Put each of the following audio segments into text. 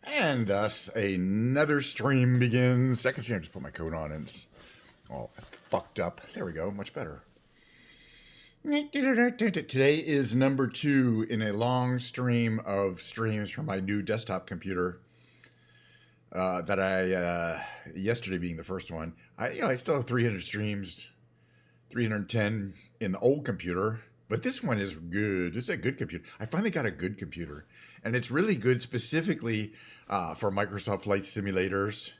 And thus, another stream begins. Second stream, just put my coat on and it's all fucked up. There we go, much better. Today is number 2 in a long stream of streams from my new desktop computer. That I yesterday being the first one. I still have 300 streams, 310 in the old computer, but this one is good. It's a good computer. I finally got a good computer, and it's really good specifically for Microsoft Flight Simulators.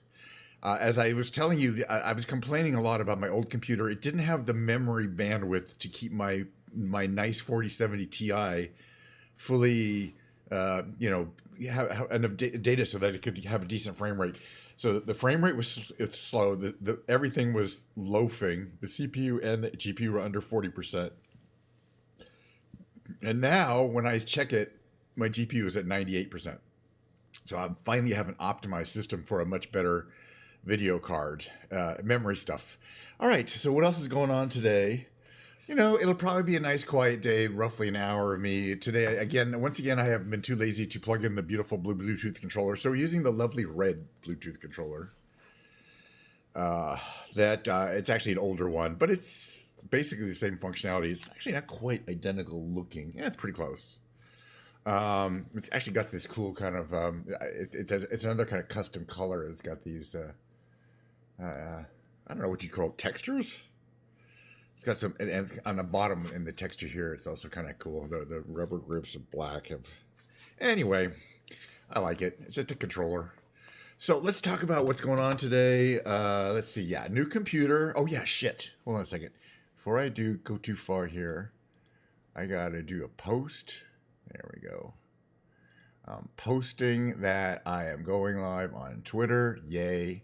As I was telling you, I was complaining a lot about my old computer. It didn't have the memory bandwidth to keep my nice 4070 Ti fully, have enough data so that it could have a decent frame rate. So the frame rate was slow. Everything was loafing. The CPU and the GPU were under 40%. And now when I check it, my GPU is at 98%. So I finally have an optimized system for a much better video card, memory stuff. All right, so what else is going on today? It'll probably be a nice quiet day, roughly an hour of me. Today, once again, I have been too lazy to plug in the beautiful blue Bluetooth controller. So we're using the lovely red Bluetooth controller. It's actually an older one, but it's basically the same functionality. It's actually not quite identical looking. Yeah, it's pretty close. It's actually got this cool kind of, it's another kind of custom color. It's got these, I don't know what you call it, textures? It's got some, and it's on the bottom in the texture here, it's also kind of cool. The rubber grips of black have, anyway, I like it. It's just a controller. So let's talk about what's going on today. Let's see. Yeah, new computer. Oh yeah, shit. Hold on a second. Before I go too far here, I gotta do a post. There we go. Posting that I am going live on Twitter. Yay.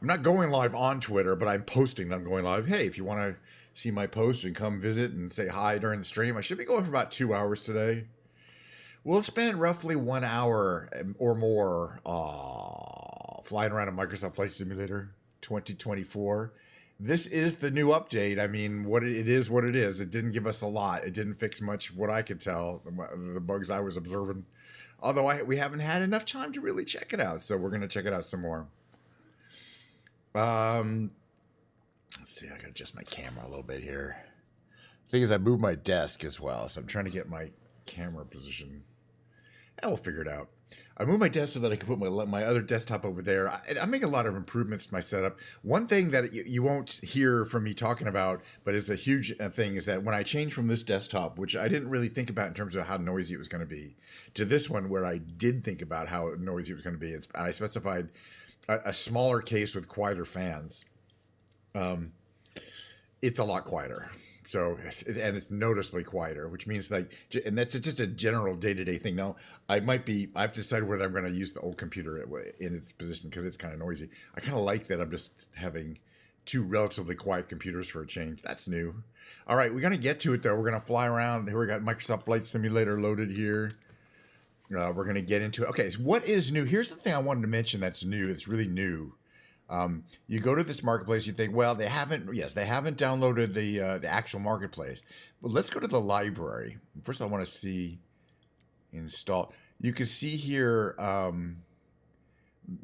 I'm not going live on Twitter, but I'm posting that I'm going live. Hey, if you want to see my post and come visit and say hi during the stream, I should be going for about 2 hours today. We'll spend roughly 1 hour or more flying around a Microsoft Flight Simulator 2024. This is the new update. I mean, it is what it is. It didn't give us a lot. It didn't fix much, what I could tell, the bugs I was observing. Although we haven't had enough time to really check it out, so we're going to check it out some more. Let's see. I got to adjust my camera a little bit here. The thing is, I moved my desk as well, so I'm trying to get my camera position. And we'll figure it out. I moved my desk so that I can put my other desktop over there. I make a lot of improvements to my setup. One thing that you won't hear from me talking about, but is a huge thing, is that when I changed from this desktop, which I didn't really think about in terms of how noisy it was going to be, to this one where I did think about how noisy it was going to be, and I specified a smaller case with quieter fans. It's a lot quieter. So, and it's noticeably quieter, which means and that's just a general day-to-day thing. Now, I've decided whether I'm going to use the old computer in its position because it's kind of noisy. I kind of like that I'm just having 2 relatively quiet computers for a change. That's new. All right, we're going to get to it though. We're going to fly around. Here we got Microsoft Flight Simulator loaded here. We're going to get into it. Okay, so what is new? Here's the thing I wanted to mention that's new. It's really new. You go to this marketplace, you think, well, they haven't downloaded the actual marketplace. But let's go to the library. First, I want to see install. You can see here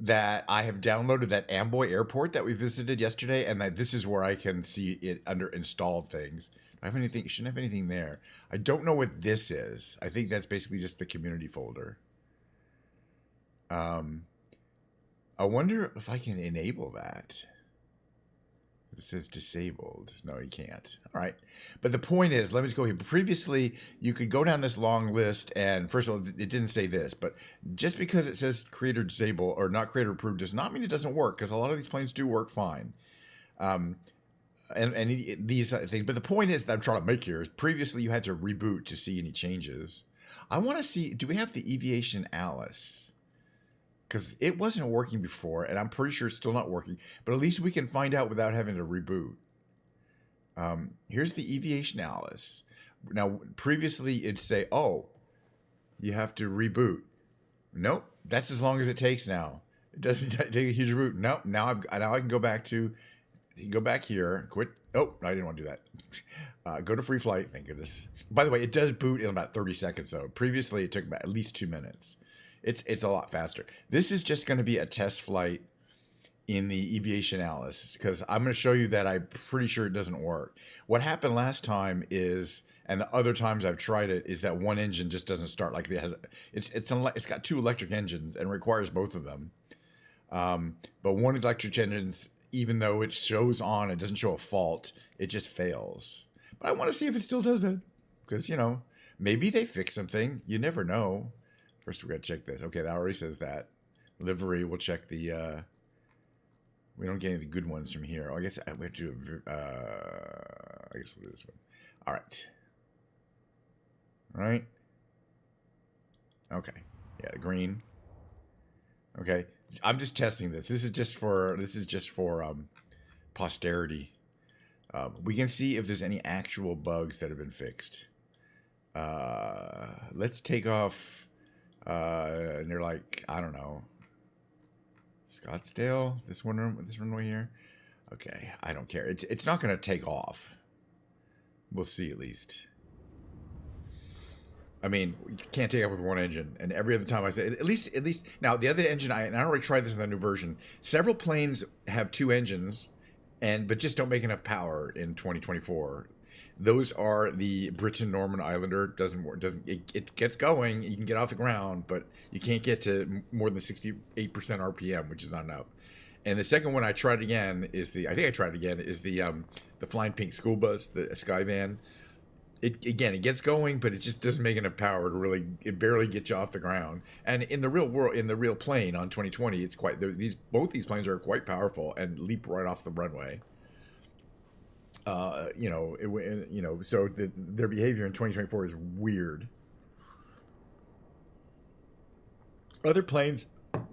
that I have downloaded that Amboy Airport that we visited yesterday, and that this is where I can see it under installed things. I have anything? Shouldn't have anything there. I don't know what this is. I think that's basically just the community folder. I wonder if I can enable that. It says disabled. No, you can't. All right. But the point is, let me just go here. Previously, you could go down this long list, and first of all, it didn't say this, but just because it says creator disabled or not creator approved does not mean it doesn't work, because a lot of these planes do work fine. And these things. But the point is that I'm trying to make here is previously you had to reboot to see any changes. I want to see, do we have the Eviation Alice? Because it wasn't working before, and I'm pretty sure it's still not working. But at least we can find out without having to reboot. Here's the Eviation Alice. Now, previously it'd say, oh, you have to reboot. Nope, that's as long as it takes now. It doesn't take a huge reboot. Nope, now I can go back to... You can go back here, quit. Oh, I didn't want to do that. Go to free flight. Thank goodness. By the way, it does boot in about 30 seconds, though. Previously, it took about at least 2 minutes. It's a lot faster. This is just going to be a test flight in the Eviation Alice because I'm going to show you that I'm pretty sure it doesn't work. What happened last time is, and the other times I've tried it, is that one engine just doesn't start. Like it has, it's got two electric engines and requires both of them. But one electric engines, even though it shows on, it doesn't show a fault. It just fails. But I want to see if it still does that because maybe they fix something. You never know. First, we got to check this. Okay, that already says that. Livery. We'll check the. We don't get any of the good ones from here. Oh, I guess we have to do. I guess we'll do this one. All right. All right. Okay. Yeah, the green. Okay. I'm just testing this. This is just for posterity. We can see if there's any actual bugs that have been fixed. Let's take off. And they're like, I don't know, Scottsdale. This runway here. Okay, I don't care. It's not going to take off. We'll see at least. I mean, you can't take off with one engine, and every other time I say at least now the other engine I already tried this in the new version. Several planes have two engines, but just don't make enough power in 2024. Those are the Britain Norman Islander. It gets going. You can get off the ground, but you can't get to more than 68% RPM, which is not enough. And the second one I tried again is the Flying Pink school bus, the Skyvan. It gets going, but it just doesn't make enough power to really. It barely gets you off the ground. And in the real world, in the real plane on 2020, it's quite. Both these planes are quite powerful and leap right off the runway. So their behavior in 2024 is weird. Other planes,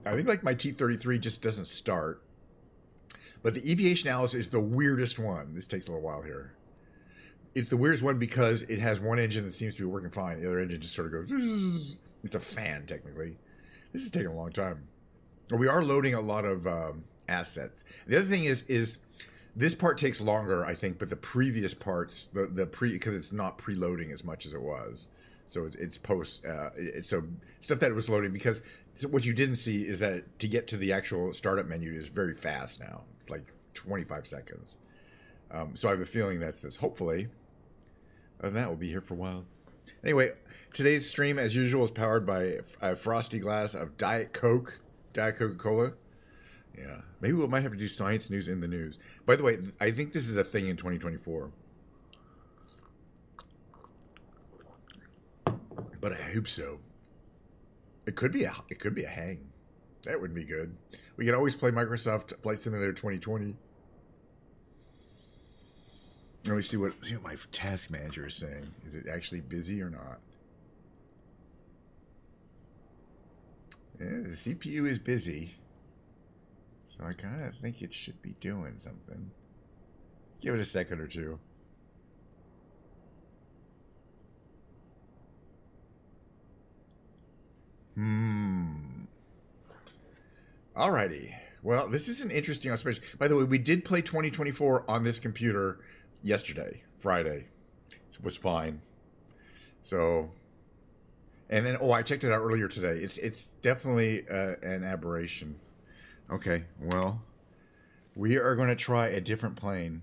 I think like my T-33 just doesn't start. But the Eviation Alice is the weirdest one. This takes a little while here. It's the weirdest one because it has one engine that seems to be working fine. The other engine just sort of goes. It's a fan, technically. This is taking a long time. We are loading a lot of assets. The other thing is this part takes longer, I think, but the previous parts, because it's not preloading as much as it was, so it's post. So stuff that it was loading, because what you didn't see is that to get to the actual startup menu is very fast now. It's like 25 seconds. So I have a feeling that's this. Hopefully, other than that, we'll be here for a while. Anyway, today's stream, as usual, is powered by a frosty glass of Diet Coca-Cola. Yeah, maybe we might have to do science news in the news. By the way, I think this is a thing in 2024. But I hope so. It could be a hang. That would be good. We can always play Microsoft Flight Simulator 2020. Let me see what my task manager is saying. Is it actually busy or not? Yeah, the CPU is busy. So I kind of think it should be doing something. Give it a second or two. Alrighty. Well, this is an interesting observation. By the way, we did play 2024 on this computer yesterday, Friday. It was fine. So, and then I checked it out earlier today. It's definitely an aberration. Okay, well, we are going to try a different plane.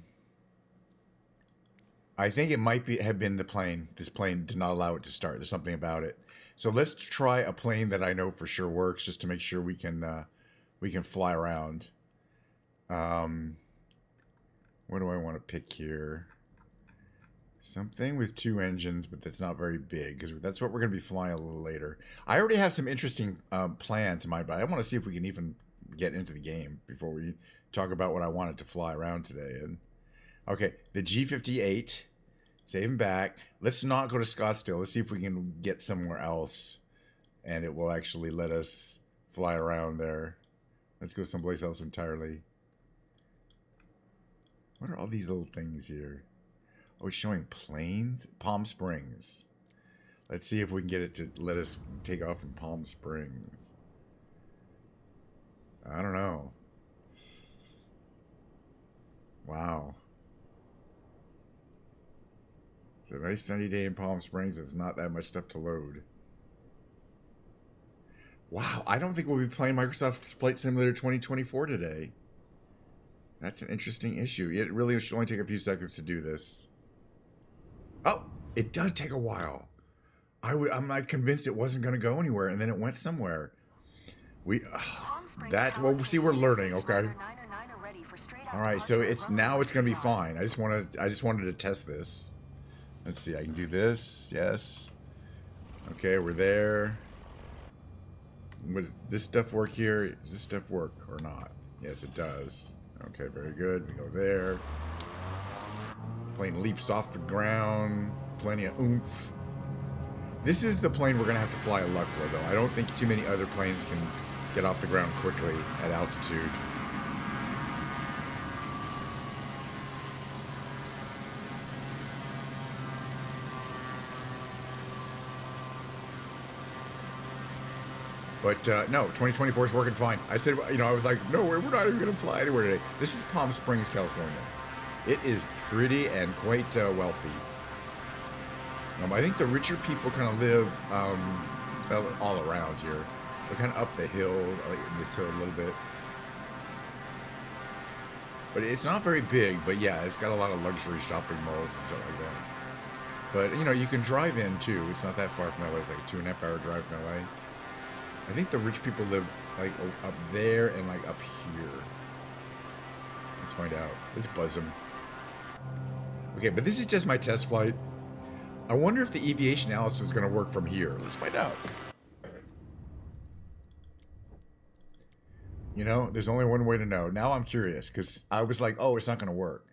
I think it might have been the plane. This plane did not allow it to start. There's something about it. So let's try a plane that I know for sure works, just to make sure we can fly around. What do I want to pick here? Something with two engines, but that's not very big, because that's what we're going to be flying a little later. I already have some interesting plans in mind, but I want to see if we can even get into the game before we talk about what I wanted to fly around today. And okay, the G58, saving back. Let's not go to Scottsdale. Let's see if we can get somewhere else, and it will actually let us fly around there. Let's go someplace else entirely. What are all these little things here? Oh, it's showing planes? Palm Springs. Let's see if we can get it to let us take off from Palm Springs. I don't know. Wow. It's a nice sunny day in Palm Springs. It's not that much stuff to load. Wow, I don't think we'll be playing Microsoft Flight Simulator 2024 today. That's an interesting issue. It really should only take a few seconds to do this. Oh, it does take a while. I'm like convinced it wasn't going to go anywhere, and then it went somewhere. That's well. See, we're learning. Okay. All right, so it's going to be fine. I just wanted to test this. Let's see. I can do this. Yes. Okay, we're there. Does this stuff work here? Does this stuff work or not? Yes, it does. Okay, very good. We go there. Plane leaps off the ground. Plenty of oomph. This is the plane we're going to have to fly at Lukla, though. I don't think too many other planes can get off the ground quickly at altitude. But no, 2024 is working fine. I said, I was like, no, we're not even going to fly anywhere today. This is Palm Springs, California. It is pretty and quite wealthy. I think the richer people kind of live all around here. They're kind of up the hill, like this hill a little bit. But it's not very big, but yeah, it's got a lot of luxury shopping malls and stuff like that. But, you can drive in, too. It's not that far from LA. It's like a 2.5 hour drive from LA. I think the rich people live, like, up there and, like, up here. Let's find out. Let's buzz them. Okay, but this is just my test flight. I wonder if the aviation analysis is going to work from here. Let's find out. There's only one way to know. Now I'm curious, because I was like, oh, it's not going to work.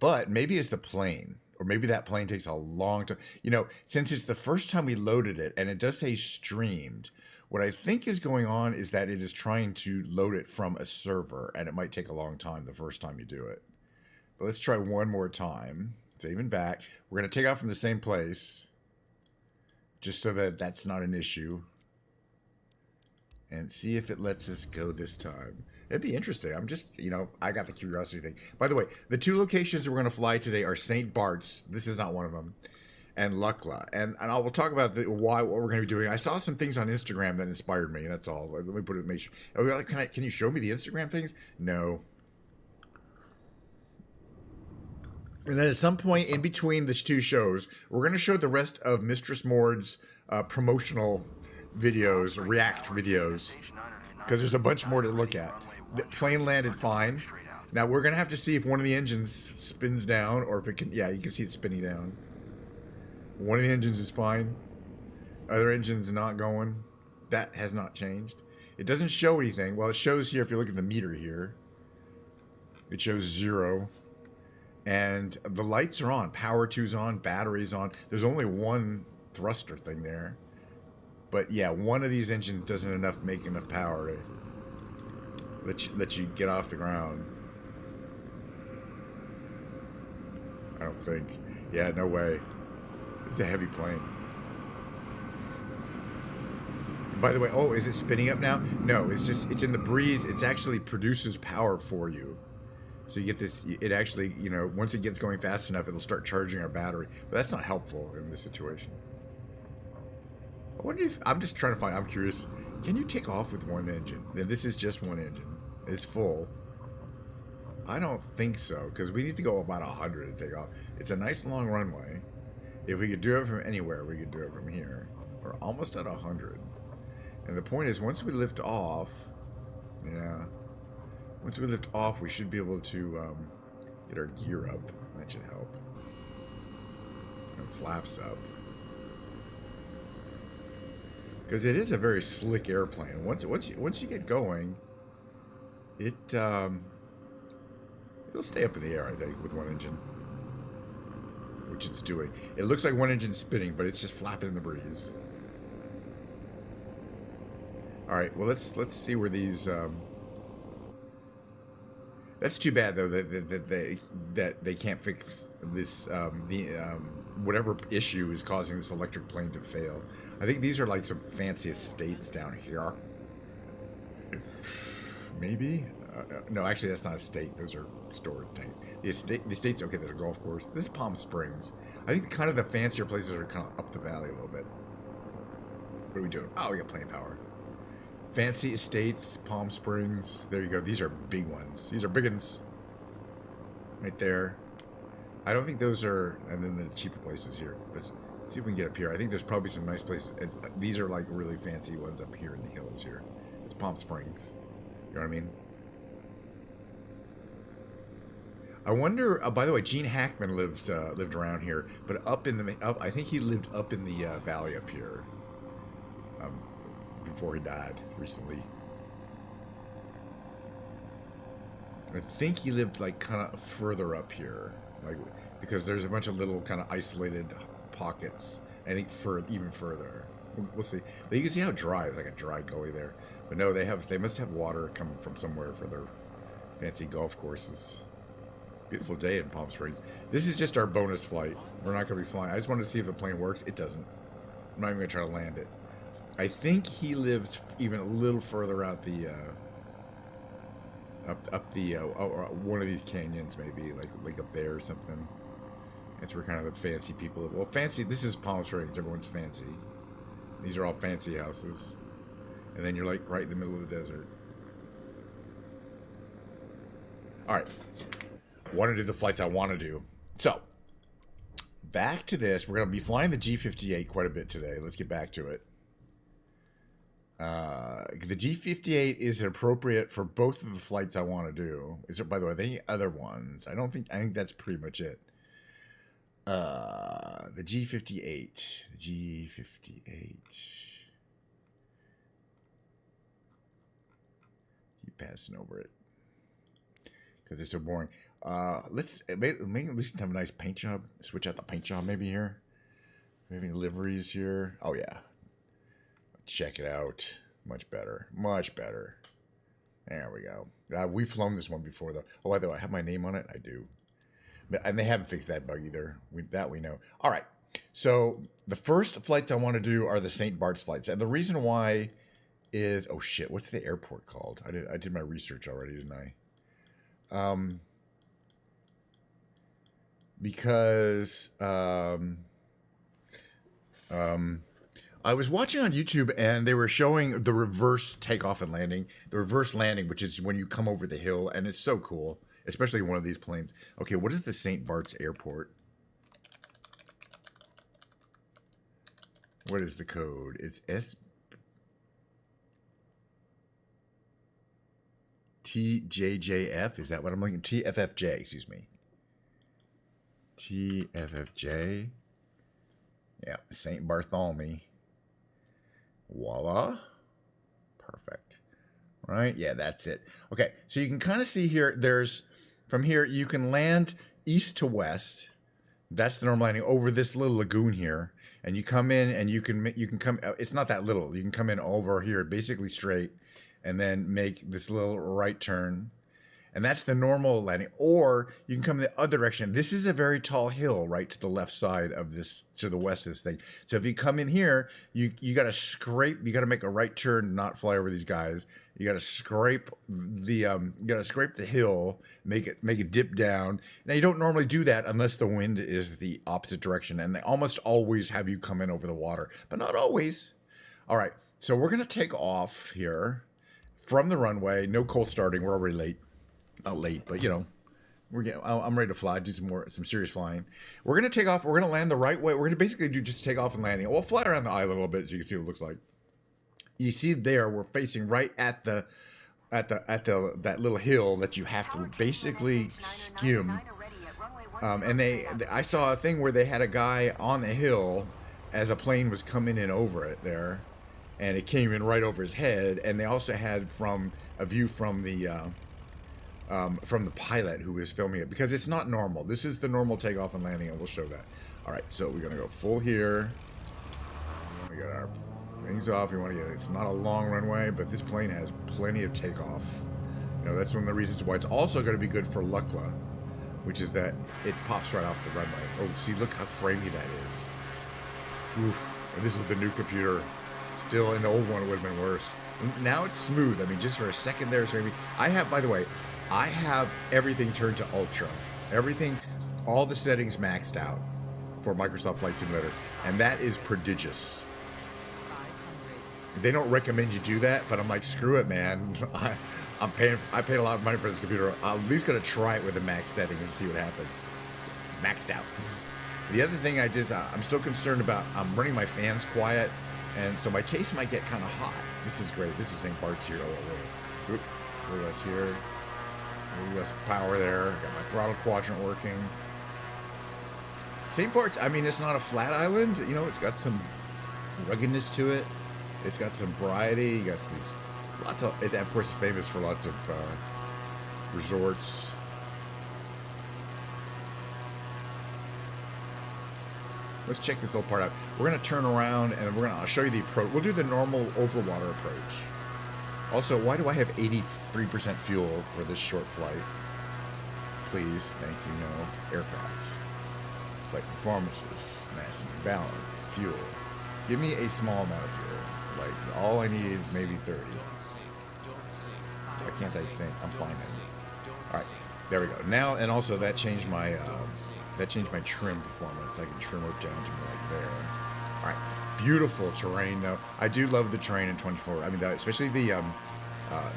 But maybe it's the plane. Or maybe that plane takes a long time. Since it's the first time we loaded it, and it does say streamed, what I think is going on is that it is trying to load it from a server, and it might take a long time the first time you do it. But let's try one more time. Save and back. We're going to take off from the same place, just so that that's not an issue. And see if it lets us go this time. It'd be interesting. I'm just, I got the curiosity thing. By the way, the two locations we're going to fly today are St. Bart's. This is not one of them. And Lukla. And I will talk about what we're going to be doing. I saw some things on Instagram that inspired me. That's all. Let me put it. Make sure. Can you show me the Instagram things? No. And then at some point in between the two shows, we're going to show the rest of Mistress Mord's promotional videos, react videos, because there's a bunch more to look at. The plane landed fine. Now we're going to have to see if one of the engines spins down, or if it can. Yeah, you can see it spinning down. One of the engines is fine. Other engines not going. That has not changed. It doesn't show anything. Well, it shows here if you look at the meter here. It shows 0. And the lights are on. Power 2's on. Battery's on. There's only one thruster thing there. But yeah, one of these engines doesn't make enough power to let you get off the ground. I don't think. Yeah, no way. It's a heavy plane. By the way, oh, is it spinning up now? No, it's in the breeze. It actually produces power for you. So you get this, it actually, once it gets going fast enough, it'll start charging our battery. But that's not helpful in this situation. I wonder if, I'm just trying to find, I'm curious, can you take off with one engine? Then this is just one engine. It's full. I don't think so, because we need to go about 100 to take off. It's a nice long runway. If we could do it from anywhere, we could do it from here. We're almost at 100. And the point is, once we lift off, once we lift off, we should be able to get our gear up. That should help. And flaps up. Because it is a very slick airplane. Once you get going, it'll stay up in the air, I think, with one engine. Which it's doing. It looks like one engine's spinning, but it's just flapping in the breeze. All right, well let's see where these. That's too bad though that they can't fix this whatever issue is causing this electric plane to fail. I think these are like some fancy estates down here. Maybe. No, actually, that's not a state. Those are storage tanks. The estate's okay. There's a golf course. This is Palm Springs. I think kind of the fancier places are kind of up the valley a little bit. What are we doing? Oh, we got plane power. Fancy Estates, Palm Springs. There you go. These are big ones. These are big ones. Right there. I don't think those are, and then the cheaper places here. Let's see if we can get up here. I think there's probably some nice places. And these are like really fancy ones up here in the hills here. It's Palm Springs. You know what I mean? I wonder. By the way, Gene Hackman lived around here, but up in the I think he lived up in the valley up here. Before he died recently. I think he lived like kind of further up here, like because there's a bunch of little kind of isolated pockets. I think even further. We'll see. But you can see how dry. It's like a dry gully there. But no, they must have water coming from somewhere for their fancy golf courses. Beautiful day in Palm Springs. This is just our bonus flight. We're not going to be flying. I just wanted to see if the plane works. It doesn't. I'm not even going to try to land it. I think he lives even a little further out the up the one of these canyons, maybe like up there or something. That's where kind of the fancy people live. Well, fancy. This is Palm Springs. Everyone's fancy. These are all fancy houses, and then you're like right in the middle of the desert. All right, want to do the flights I want to do. So back to this. We're gonna be flying the G58 quite a bit today. Let's get back to it. The G58 is appropriate for both of the flights I want to do. Is there, by the way, any other ones? I think that's pretty much it. The G58. The G58. Keep passing over it because it's so boring. Let's maybe we should have a nice paint job. Switch out the paint job maybe here. Maybe liveries here. Oh yeah. Check it out. Much better. Much better. There we go. We've flown this one before, though. Oh, by the way, I have my name on it? I do. And they haven't fixed that bug either. That we know. All right. So the first flights I want to do are the St. Bart's flights. And the reason why is... Oh, shit. What's the airport called? I did my research already, didn't I? Because... I was watching on YouTube and they were showing the reverse takeoff and landing, the reverse landing, which is when you come over the hill, and it's so cool, especially one of these planes. Okay, what is the St. Bart's Airport? What is the code? It's TJJF. Is that what I'm looking? TFFJ, excuse me. TFFJ. Yeah, St. Bartholomew. Voila. Perfect. Right? Yeah, that's it. Okay, so you can kind of see here, from here, you can land east to west. That's the normal landing over this little lagoon here. And you come in and you can come, it's not that little. You can come in over here, basically straight, and then make this little right turn. And that's the normal landing. Or you can come the other direction. This is a very tall hill right to the left side of this, to the west of this thing. So if you come in here, you got to scrape, you got to make a right turn, not fly over these guys. You got to scrape the hill, make it dip down. Now you don't normally do that unless the wind is the opposite direction. And they almost always have you come in over the water, but not always. All right. So we're going to take off here from the runway. No cold starting. We're already late. Not late, but you know, I'm ready to fly, do some serious flying. We're gonna take off. We're gonna land the right way. We're gonna basically do just take off and landing. We'll fly around the island a little bit so you can see what it looks like. You see there, we're facing right at that little hill that you have to basically skim. And I saw a thing where they had a guy on the hill as a plane was coming in over it there, and it came in right over his head. And they also had a view from the pilot who was filming it, because it's not normal. This is the normal takeoff and landing, and we'll show that. All right, so we're gonna go full here. We got our things off. We want to get it. It's not a long runway, but this plane has plenty of takeoff. You know, that's one of the reasons why it's also going to be good for Lukla, which is that it pops right off the runway. Oh, see, look how framey that is. Oof. And this is the new computer. Still, in the old one, it would have been worse. Now it's smooth. I mean, just for a second there, it's framey. By the way, I have everything turned to ultra. Everything, all the settings maxed out for Microsoft Flight Simulator, and that is prodigious. They don't recommend you do that, but I'm like, screw it, man. I paid a lot of money for this computer. I'm at least gonna try it with the max settings and see what happens. Maxed out. The other thing I did is I'm still concerned about, I'm running my fans quiet, and so my case might get kind of hot. This is great. This is St. Bart's here. Oh, wait. Oop. A little less here. A little less power there. Got my throttle quadrant working. St. Bart's, I mean, it's not a flat island. You know, it's got some ruggedness to it. It's got some variety. You got these lots of. It's of course famous for lots of resorts. Let's check this little part out. We're gonna turn around and I'll show you the approach. We'll do the normal overwater approach. Also, why do I have 83% fuel for this short flight? Please, thank you. No aircrafts. Flight performances, mass and balance, fuel. Give me a small amount of fuel. Like, all I need is maybe 30. Why can't I sink? I'm fine. Alright, there we go. Now, and also that changed my trim performance. I can trim it down to like there. Alright, beautiful terrain though. I do love the terrain in 24. I mean, especially the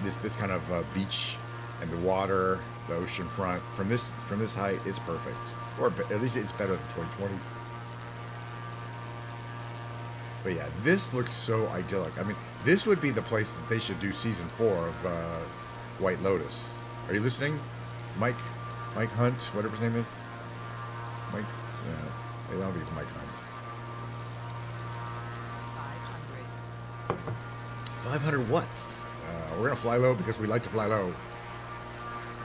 this kind of beach and the water, the ocean front. From this height, it's perfect. Or at least it's better than 2020. But yeah, this looks so idyllic. I mean, this would be the place that they should do season 4 of White Lotus. Are you listening? Mike Hunt, whatever his name is. Mike, I don't think it's Mike Hunt. 500 watts. We're gonna fly low because we like to fly low.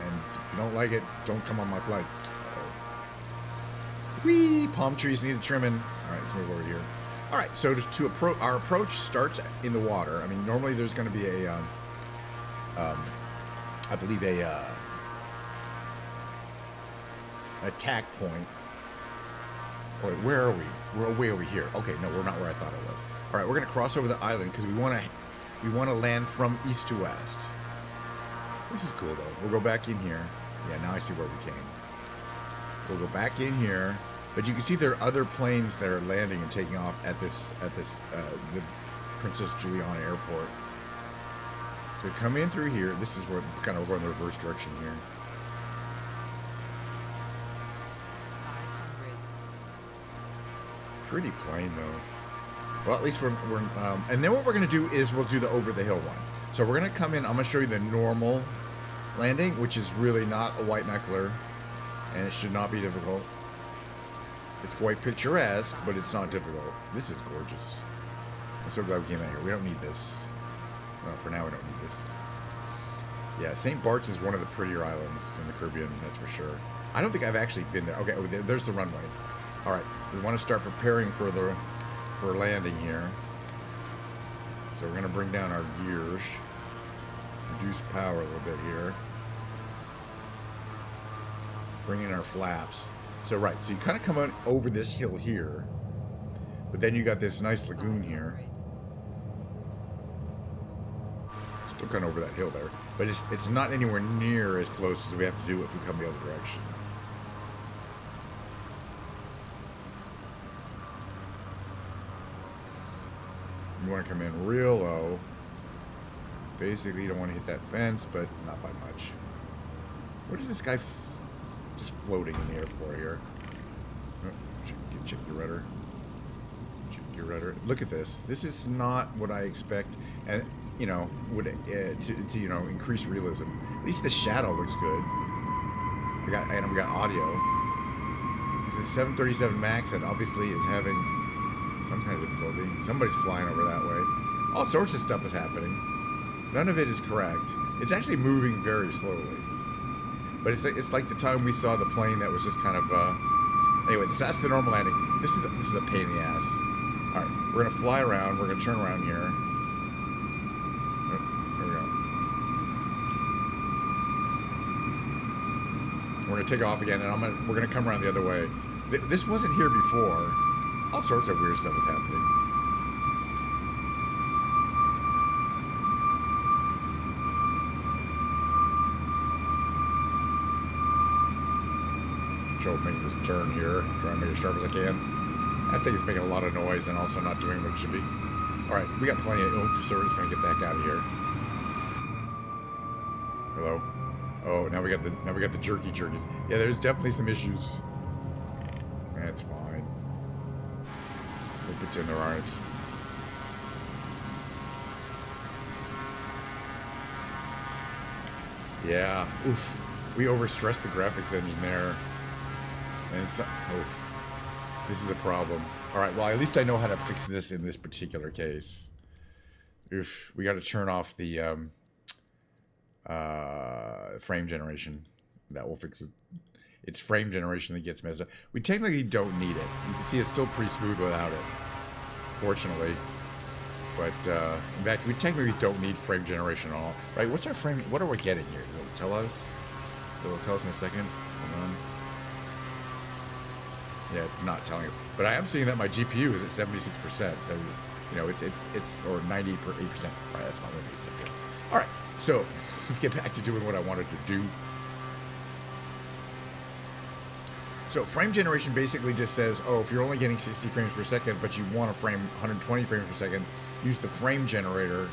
And if you don't like it, don't come on my flights. Whee! Palm trees need trimming. All right, let's move over here. All right, so our approach starts in the water. I mean, normally there's going to be a, I believe a attack point. Wait, where are we? We're way over here. Okay, no, we're not where I thought it was. All right, we're going to cross over the island because we want to land from east to west. This is cool though. We'll go back in here. Yeah, now I see where we came. We'll go back in here. But you can see there are other planes that are landing and taking off at the Princess Juliana Airport. So come in through here. This is where kind of going the reverse direction here. 500. Pretty plain though. Well, at least we're and then what we're gonna do is we'll do the over the hill one. So we're gonna come in. I'm gonna show you the normal landing, which is really not a white knuckler, and it should not be difficult. It's quite picturesque, but it's not difficult. This is gorgeous. I'm so glad we came out here. We don't need this. Well, for now, we don't need this. Yeah, St. Bart's is one of the prettier islands in the Caribbean, that's for sure. I don't think I've actually been there. Okay, there's the runway. All right, we want to start preparing for landing here. So we're going to bring down our gears. Reduce power a little bit here. Bring in our flaps. So right, so you kind of come on over this hill here, but then you got this nice lagoon here. Still kind of over that hill there, but it's not anywhere near as close as we have to do if we come the other direction. You want to come in real low. Basically, you don't want to hit that fence, but not by much. What is this guy just floating in the air for here? Oh, check your rudder. Check your rudder. Look at this. This is not what I expect, and you know, would to you know increase realism. At least the shadow looks good. We got audio. This is 737 Max that obviously is having some kind of difficulty. Somebody's flying over that way. All sorts of stuff is happening. None of it is correct. It's actually moving very slowly. But it's like the time we saw the plane that was just kind of anyway, that's the normal landing. This is a pain in the ass. All right, we're gonna fly around. We're gonna turn around here. Oh, there we go. We're gonna take off again, and we're gonna come around the other way. This wasn't here before. All sorts of weird stuff was happening. Making this turn here, trying to make it as sharp as I can. That thing is making a lot of noise and also not doing what it should be. All right, we got plenty of oomph, so we're just gonna get the heck out of here. Hello. Oh, now we got the jerky jerkies. Yeah, there's definitely some issues. That's fine. We'll pretend there aren't. Yeah. Oof. We overstressed the graphics engine there. And it's... Oof. This is a problem. Alright, well, at least I know how to fix this in this particular case. Oof. We got to turn off the frame generation. That will fix it. It's frame generation that gets messed up. We technically don't need it. You can see it's still pretty smooth without it. Fortunately. But, in fact, we technically don't need frame generation at all. Right, what's our frame... What are we getting here? Does it tell us? It'll tell us in a second. Hold on. Yeah, it's not telling us. But I am seeing that my GPU is at 76%. So, you know, it's or 98%. Right, that's fine. All right, so let's get back to doing what I wanted to do. So frame generation basically just says, oh, if you're only getting 60 frames per second, but you want to frame 120 frames per second, use the frame generator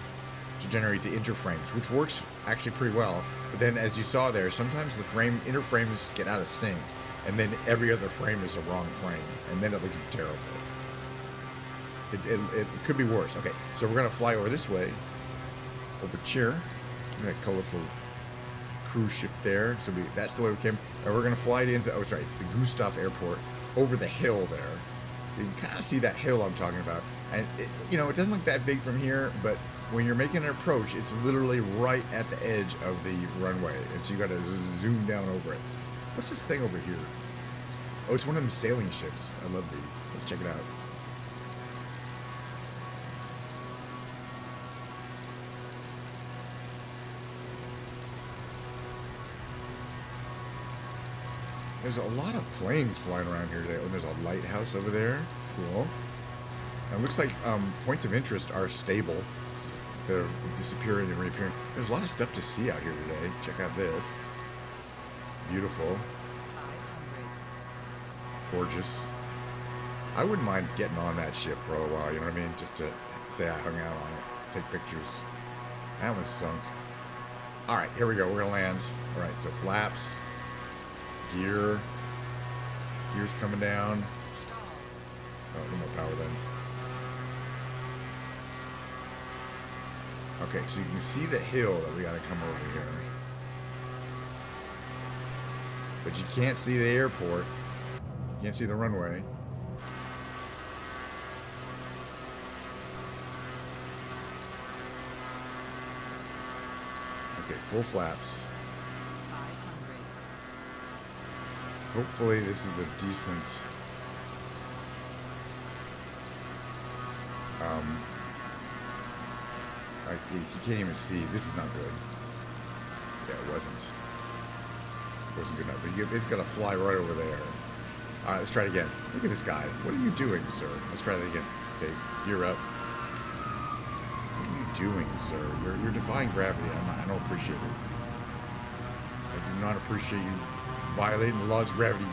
to generate the interframes, which works actually pretty well. But then, as you saw there, sometimes the inner frames get out of sync, and then every other frame is a wrong frame, and then it looks terrible. It could be worse. Okay, so we're gonna fly over this way, over here. Look at that colorful cruise ship there. So that's the way we came, and we're gonna fly it into. Oh, sorry, it's the Gustav Airport over the hill there. You can kind of see that hill I'm talking about, and it doesn't look that big from here, but when you're making an approach, it's literally right at the edge of the runway, and so you got to zoom down over it. What's this thing over here? Oh, it's one of them sailing ships. I love these. Let's check it out. There's a lot of planes flying around here today. Oh, there's a lighthouse over there. Cool. And it looks like points of interest are stable. They're disappearing and reappearing. There's a lot of stuff to see out here today. Check out this. Beautiful. Gorgeous. I wouldn't mind getting on that ship for a little while, you know what I mean? Just to say I hung out on it. Take pictures. That one's sunk. Alright, here we go. We're going to land. Alright, so flaps. Gear. Gear's coming down. Oh, a little more power then. Okay, so you can see the hill that we got to come over here. But you can't see the airport. You can't see the runway. Okay, full flaps. Hopefully this is a decent you can't even see. This is not good. Yeah, it wasn't good enough. But it's gonna fly right over there. All right, let's try it again. Look at this guy. What are you doing, sir? Let's try that again. Okay, gear up. What are you doing, sir? You're defying gravity. I don't appreciate it. I do not appreciate you violating the laws of gravity.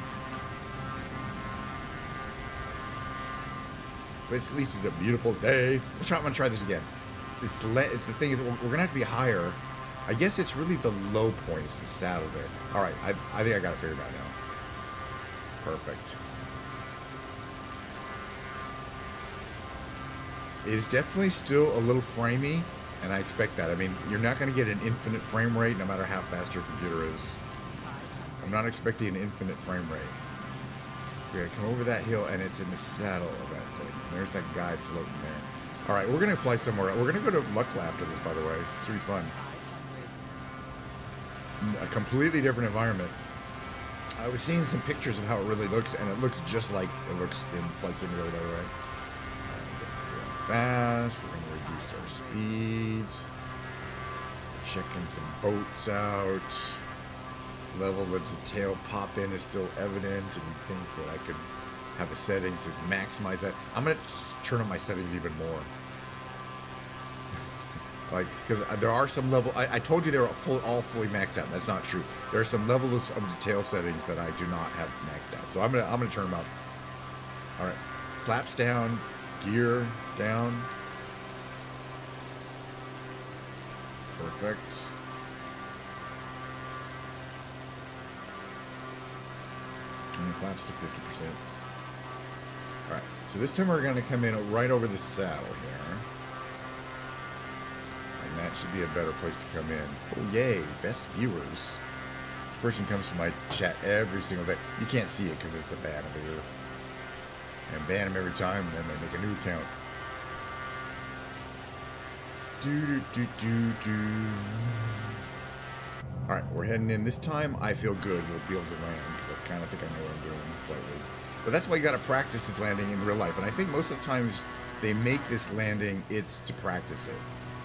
But at least it's a beautiful day. I'm gonna try this again. It's the thing is, we're gonna have to be higher. I guess it's really the low point. It's the saddle there. All right, I think I got it figured out now. Perfect. It is definitely still a little framey, and I expect that. I mean, you're not gonna get an infinite frame rate no matter how fast your computer is. I'm not expecting an infinite frame rate. We're gonna come over that hill, and it's in the saddle of that thing. There's that guy floating there. All right, we're gonna fly somewhere. We're gonna go to Muckla after this, by the way. It should be fun. A completely different environment. I was seeing some pictures of how it really looks, and it looks just like it looks in Flight Simulator, by the way. We're going fast. We're gonna reduce our speed. Checking some boats out. Level of detail pop in is still evident, and you think that I could have a setting to maximize that. I'm gonna turn on my settings even more. Like, because there are some level. I told you they were all fully maxed out. That's not true. There are some levels of detail settings that I do not have maxed out. So I'm gonna turn them up. All right, flaps down, gear down. Perfect. And it flaps to 50%. Alright, so this time we're going to come in right over the saddle here. And that should be a better place to come in. Oh, yay, best viewers. This person comes to my chat every single day. You can't see it because it's a ban video. And ban them every time, and then they make a new account. Alright, we're heading in. This time, I feel good. We'll be able to land, because I kind of think I know what I'm doing slightly. But that's why you got to practice this landing in real life. And I think most of the times they make this landing, it's to practice it.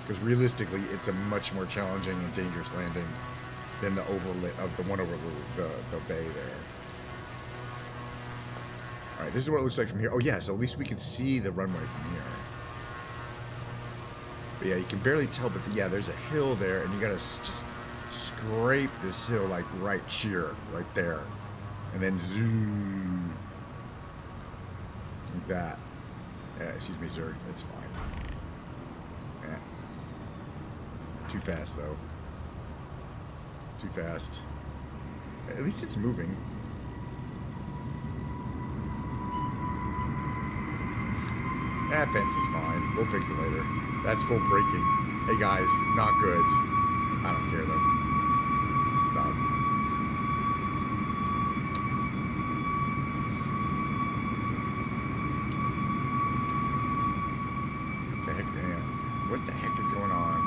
Because realistically, it's a much more challenging and dangerous landing than the one over the bay there. Alright, this is what it looks like from here. Oh yeah, so at least we can see the runway from here. But yeah, you can barely tell, but yeah, there's a hill there, and you gotta just scrape this hill like right here, right there. And then zoom. Like that. Yeah, excuse me, sir. It's fine. Yeah. Too fast, though. Too fast. At least it's moving. That fence is fine. We'll fix it later. That's full braking. Hey guys, not good. I don't care though. Stop. The heck, man. What the heck is going on?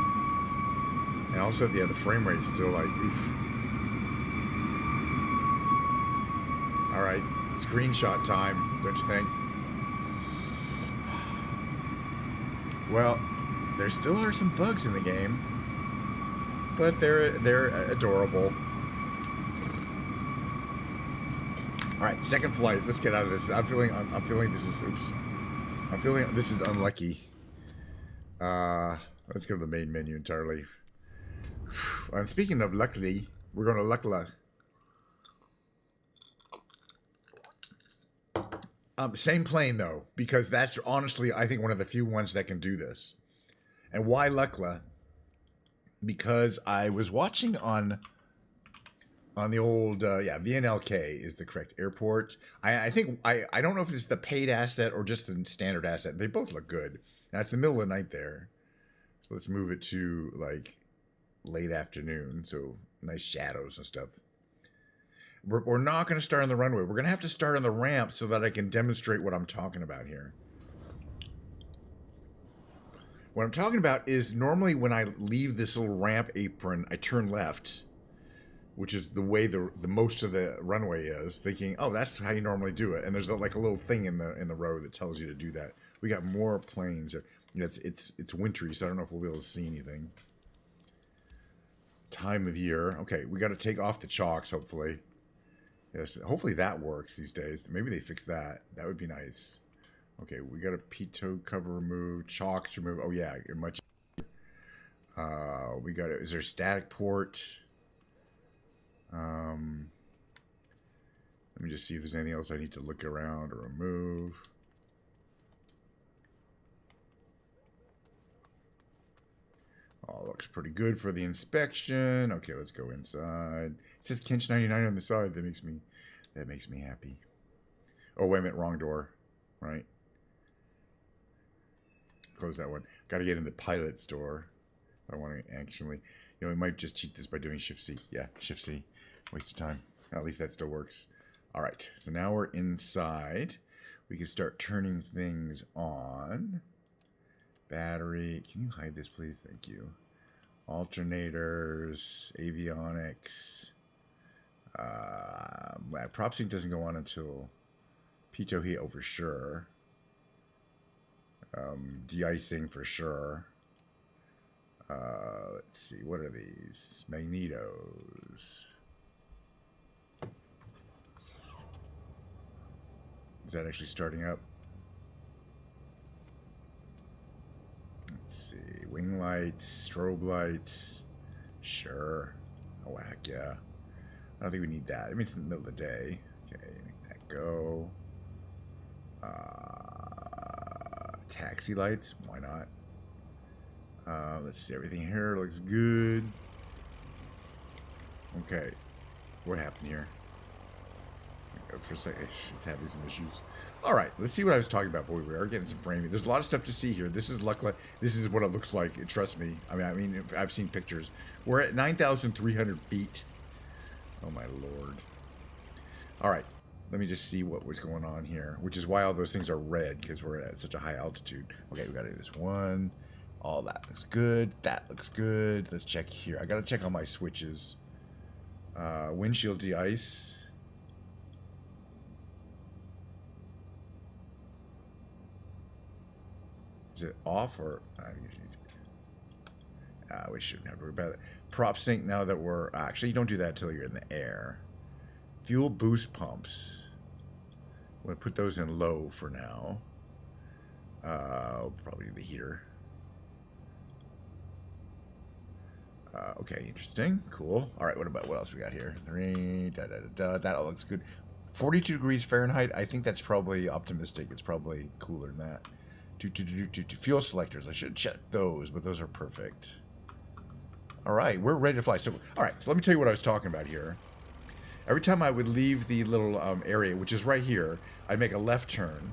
And also, yeah, the frame rate is still like, oof. Alright, screenshot time, don't you think? Well, there still are some bugs in the game, but they're adorable. All right, second flight. Let's get out of this. I'm feeling this is oops. I'm feeling this is unlucky. Let's go to the main menu entirely. And speaking of luckily, we're going to Lukla. Same plane though, because that's honestly, I think, one of the few ones that can do this. And why Lukla? Because I was watching on the old, VNLK is the correct airport. I think, I don't know if it's the paid asset or just the standard asset. They both look good. Now, it's the middle of the night there. So let's move it to, like, late afternoon. So nice shadows and stuff. We're not going to start on the runway. We're going to have to start on the ramp so that I can demonstrate what I'm talking about here. What I'm talking about is normally when I leave this little ramp apron, I turn left, which is the way the most of the runway is, thinking, oh, that's how you normally do it. And there's like a little thing in the road that tells you to do that. We got more planes. It's wintry, so I don't know if we'll be able to see anything. Time of year. Okay, we got to take off the chocks, hopefully. Yes, hopefully that works these days. Maybe they fix that. That would be nice. Okay, we got a pitot cover removed, chocks removed. Oh yeah, much. We got. Is there a static port? Let me just see if there's anything else I need to look around or remove. Oh, looks pretty good for the inspection. Okay, let's go inside. It says Kench 99 on the side. That makes me happy. Oh, wait a minute, wrong door. Right. Close that one. Got to get in the pilot store. I want to actually, we might just cheat this by doing Shift C. Yeah, Shift C. Waste of time. At least that still works. All right. So now we're inside. We can start turning things on. Battery. Can you hide this, please? Thank you. Alternators, avionics. Prop sync doesn't go on until pitot heat, for sure. De-icing for sure. Let's see. What are these? Magnetos. Is that actually starting up? Let's see. Wing lights, strobe lights. Sure. Oh, heck yeah. I don't think we need that. I mean, it's in the middle of the day. Okay, make that go. Taxi lights. Why not? Let's see, everything here looks good. Okay, what happened here? For a second, it's having some issues. All right, let's see what I was talking about. Boy, we are getting some framing. There's a lot of stuff to see here. This is luckily, this is what it looks like. Trust me. I mean, I've seen pictures. We're at 9,300 feet. Oh my lord. All right, let me just see what was going on here, which is why all those things are red, because we're at such a high altitude. Okay, we got to do this one. All that looks good. That looks good. Let's check here. I got to check on my switches. Windshield de-ice. Is it off or? We shouldn't have to worry about it. Prop sync now that we're... Actually, you don't do that until you're in the air. Fuel boost pumps. I'm going to put those in low for now. Probably the heater. Okay, interesting. Cool. All right, what else we got here? That all looks good. 42 degrees Fahrenheit. I think that's probably optimistic. It's probably cooler than that. Fuel selectors. I should check those, but those are perfect. All right, we're ready to fly. So, all right, so let me tell you what I was talking about here. Every time I would leave the little area, which is right here, I'd make a left turn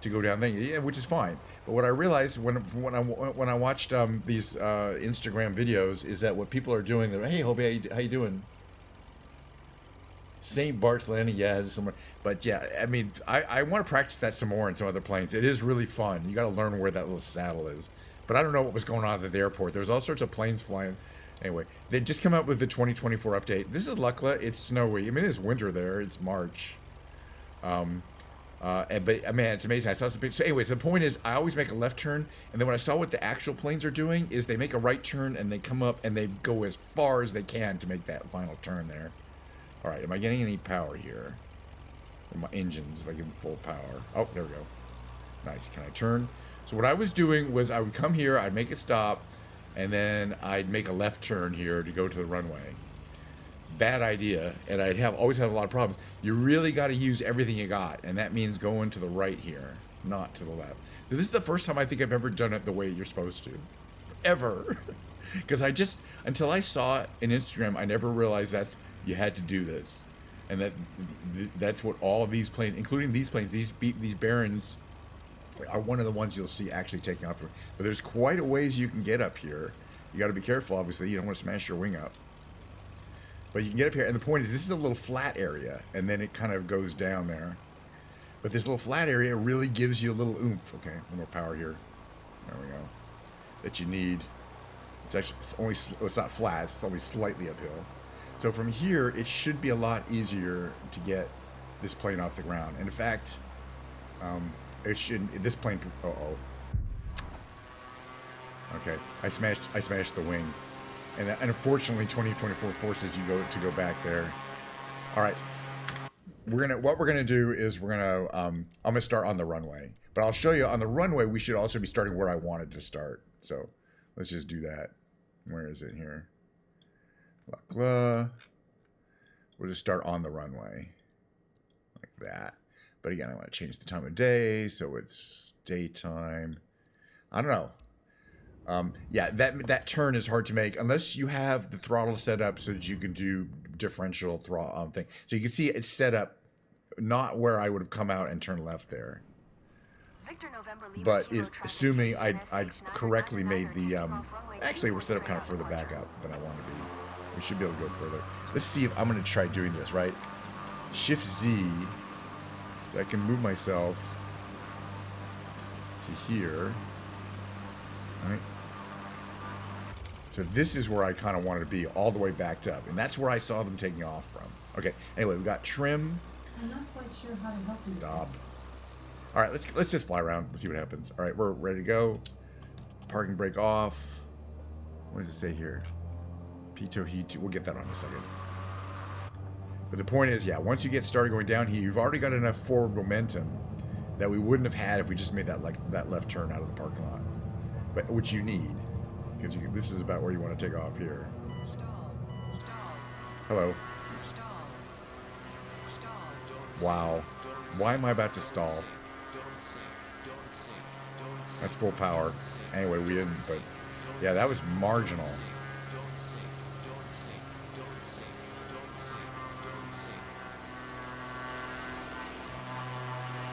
to go down there, yeah, which is fine. But what I realized when I watched these Instagram videos is that what people are doing, they're, hey, Hobie, how you doing? St. Bart's Landing, yeah, somewhere. But yeah, I mean, I want to practice that some more in some other planes. It is really fun. You got to learn where that little saddle is. But I don't know what was going on at the airport. There was all sorts of planes flying. Anyway, they just come out with the 2024 update. This is Lukla. It's snowy. I mean, it's winter there. It's March. But man, it's amazing. I saw some pictures. So anyways, the point is, I always make a left turn, and then when I saw what the actual planes are doing, is they make a right turn and they come up and they go as far as they can to make that final turn there. All right, am I getting any power here? Or my engines, if I give them full power. Oh, there we go. Nice. Can I turn? So what I was doing was I would come here, I'd make a stop, and then I'd make a left turn here to go to the runway. Bad idea, and always have a lot of problems. You really got to use everything you got, and that means going to the right here, not to the left. So this is the first time I think I've ever done it the way you're supposed to, ever. Because until I saw it in Instagram, I never realized you had to do this, and that's what all of these planes, including these planes, these Barons, are one of the ones you'll see actually taking off. But there's quite a ways you can get up here. You got to be careful, obviously. You don't want to smash your wing up. But you can get up here, and the point is, this is a little flat area, and then it kind of goes down there. But this little flat area really gives you a little oomph. Okay, a little more power here. There we go. That you need. It's not flat. It's only slightly uphill. So from here, it should be a lot easier to get this plane off the ground. And in fact, this plane. Okay, I smashed the wing. And unfortunately, 2024 forces you to go back there. All right, what we're gonna do is I'm gonna start on the runway, but I'll show you on the runway we should also be starting where I wanted to start. So let's just do that. Where is it here? We'll just start on the runway like that. But again, I want to change the time of day so it's daytime. I don't know. Yeah, that turn is hard to make unless you have the throttle set up so that you can do differential throttle thing. So you can see it's set up not where I would have come out and turned left there. But assuming I'd correctly made the actually we're set up kind of further back up than I want to be. We should be able to go further. Let's see if I'm going to try doing this, right? Shift Z so I can move myself to here. All right. So this is where I kind of wanted to be, all the way backed up. And that's where I saw them taking off from. Okay, anyway, we got trim. I'm not quite sure how to help you. Stop. All right, let's just fly around and see what happens. All right, we're ready to go. Parking brake off. What does it say here? Pitot heat. We'll get that on in a second. But the point is, yeah, once you get started going down here, you've already got enough forward momentum that we wouldn't have had if we just made that left turn out of the parking lot. But which you need, because this is about where you want to take off here. Hello. Wow. Why am I about to stall? That's full power. Anyway, we didn't, but Yeah, that was marginal.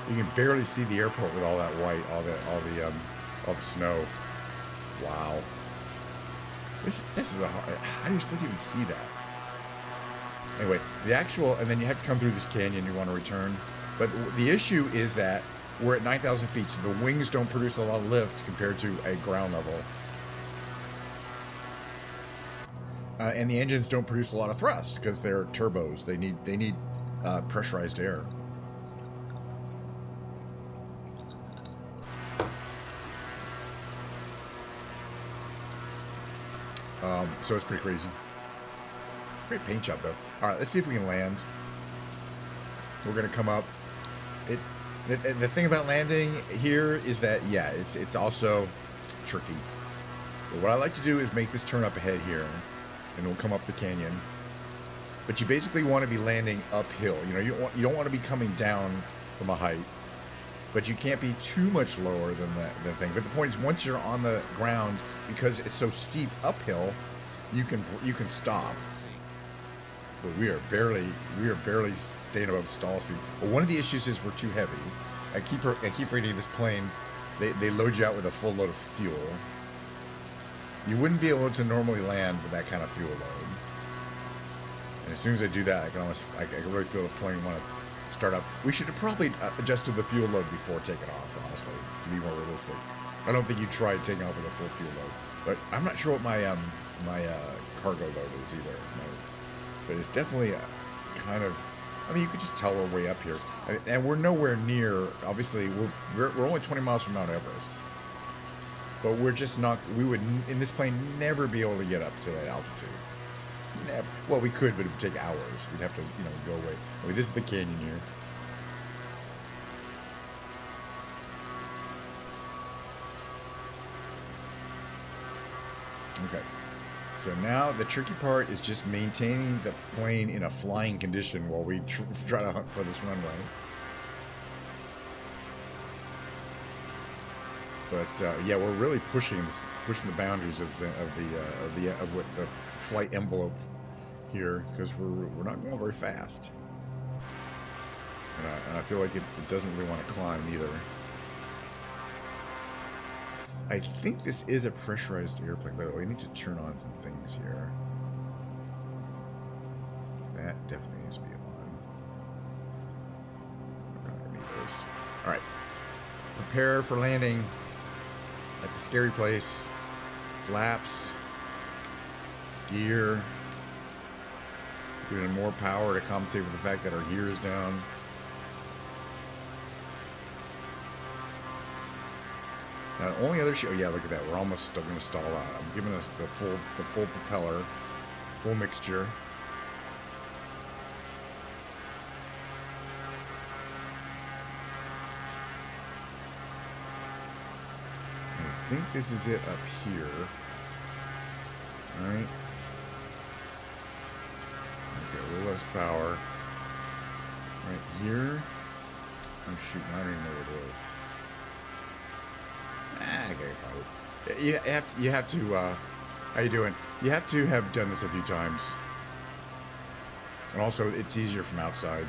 You can barely see the airport with all that white, all the snow. Wow. This is a hard, how do you supposed to even see that? Anyway, the actual, and then you have to come through this canyon you want to return. But the issue is that we're at 9,000 feet, so the wings don't produce a lot of lift compared to a ground level. And the engines don't produce a lot of thrust because they're turbos. They need pressurized air. So it's pretty crazy. Great paint job, though. All right, let's see if we can land. We're gonna come up. The thing about landing here is that, yeah, it's also tricky. But what I like to do is make this turn up ahead here, and we'll come up the canyon. But you basically want to be landing uphill. You know, you don't want to be coming down from a height, but you can't be too much lower than the thing. But the point is, once you're on the ground, because it's so steep uphill, you can stop. But we are barely staying above stall speed. But one of the issues is we're too heavy. I keep reading this plane. They load you out with a full load of fuel. You wouldn't be able to normally land with that kind of fuel load. And as soon as I do that, I can really feel the plane want to start up. We should have probably adjusted the fuel load before taking off, honestly, to be more realistic. I don't think you tried taking off with a full fuel load, but I'm not sure what my cargo load is either. No. But it's definitely kind of, I mean, you could just tell we're way up here. And we're nowhere near, obviously, we're only 20 miles from Mount Everest. But we're just not, we would, in this plane, never be able to get up to that altitude. Never. Well, we could, but it would take hours. We'd have to, go away. I mean, this is the canyon here. Okay. So now the tricky part is just maintaining the plane in a flying condition while we try to hunt for this runway. But yeah, we're really pushing the boundaries of what the flight envelope here, because we're not going very fast, and I feel like it doesn't really want to climb either. I think this is a pressurized airplane, by the way. I need to turn on some things here. That definitely needs to be on. I'm not gonna need those. All right, prepare for landing at the scary place. Flaps, gear, doing more power to compensate for the fact that our gear is down. Now, the only other oh yeah, look at that. We're almost still going to stall out. I'm giving us the full propeller, full mixture. I think this is it up here. All right. Okay, a little less power. Right here. Oh shoot, I don't even know what it is. Okay, fine. You have to, how you doing? You have to have done this a few times. And also, it's easier from outside.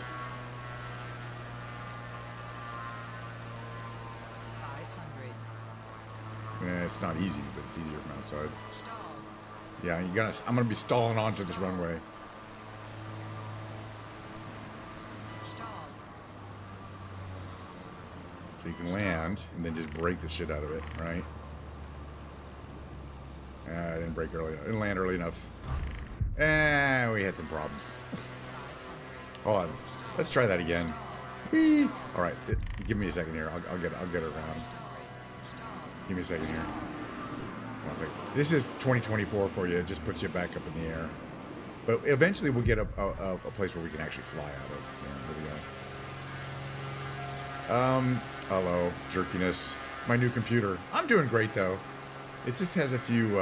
500. Yeah, it's not easy, but it's easier from outside. Yeah, I'm gonna be stalling onto this runway. So you can land, and then just break the shit out of it, right? I didn't break early enough. I didn't land early enough. And we had some problems. Hold on. Let's try that again. Whee! All right. Give me a second here. I'll get it around. Give me a second here. 1 second. This is 2024 for you. It just puts you back up in the air. But eventually we'll get a place where we can actually fly out of. Yeah, here we go. Hello, jerkiness. My new computer. I'm doing great, though. It just has a few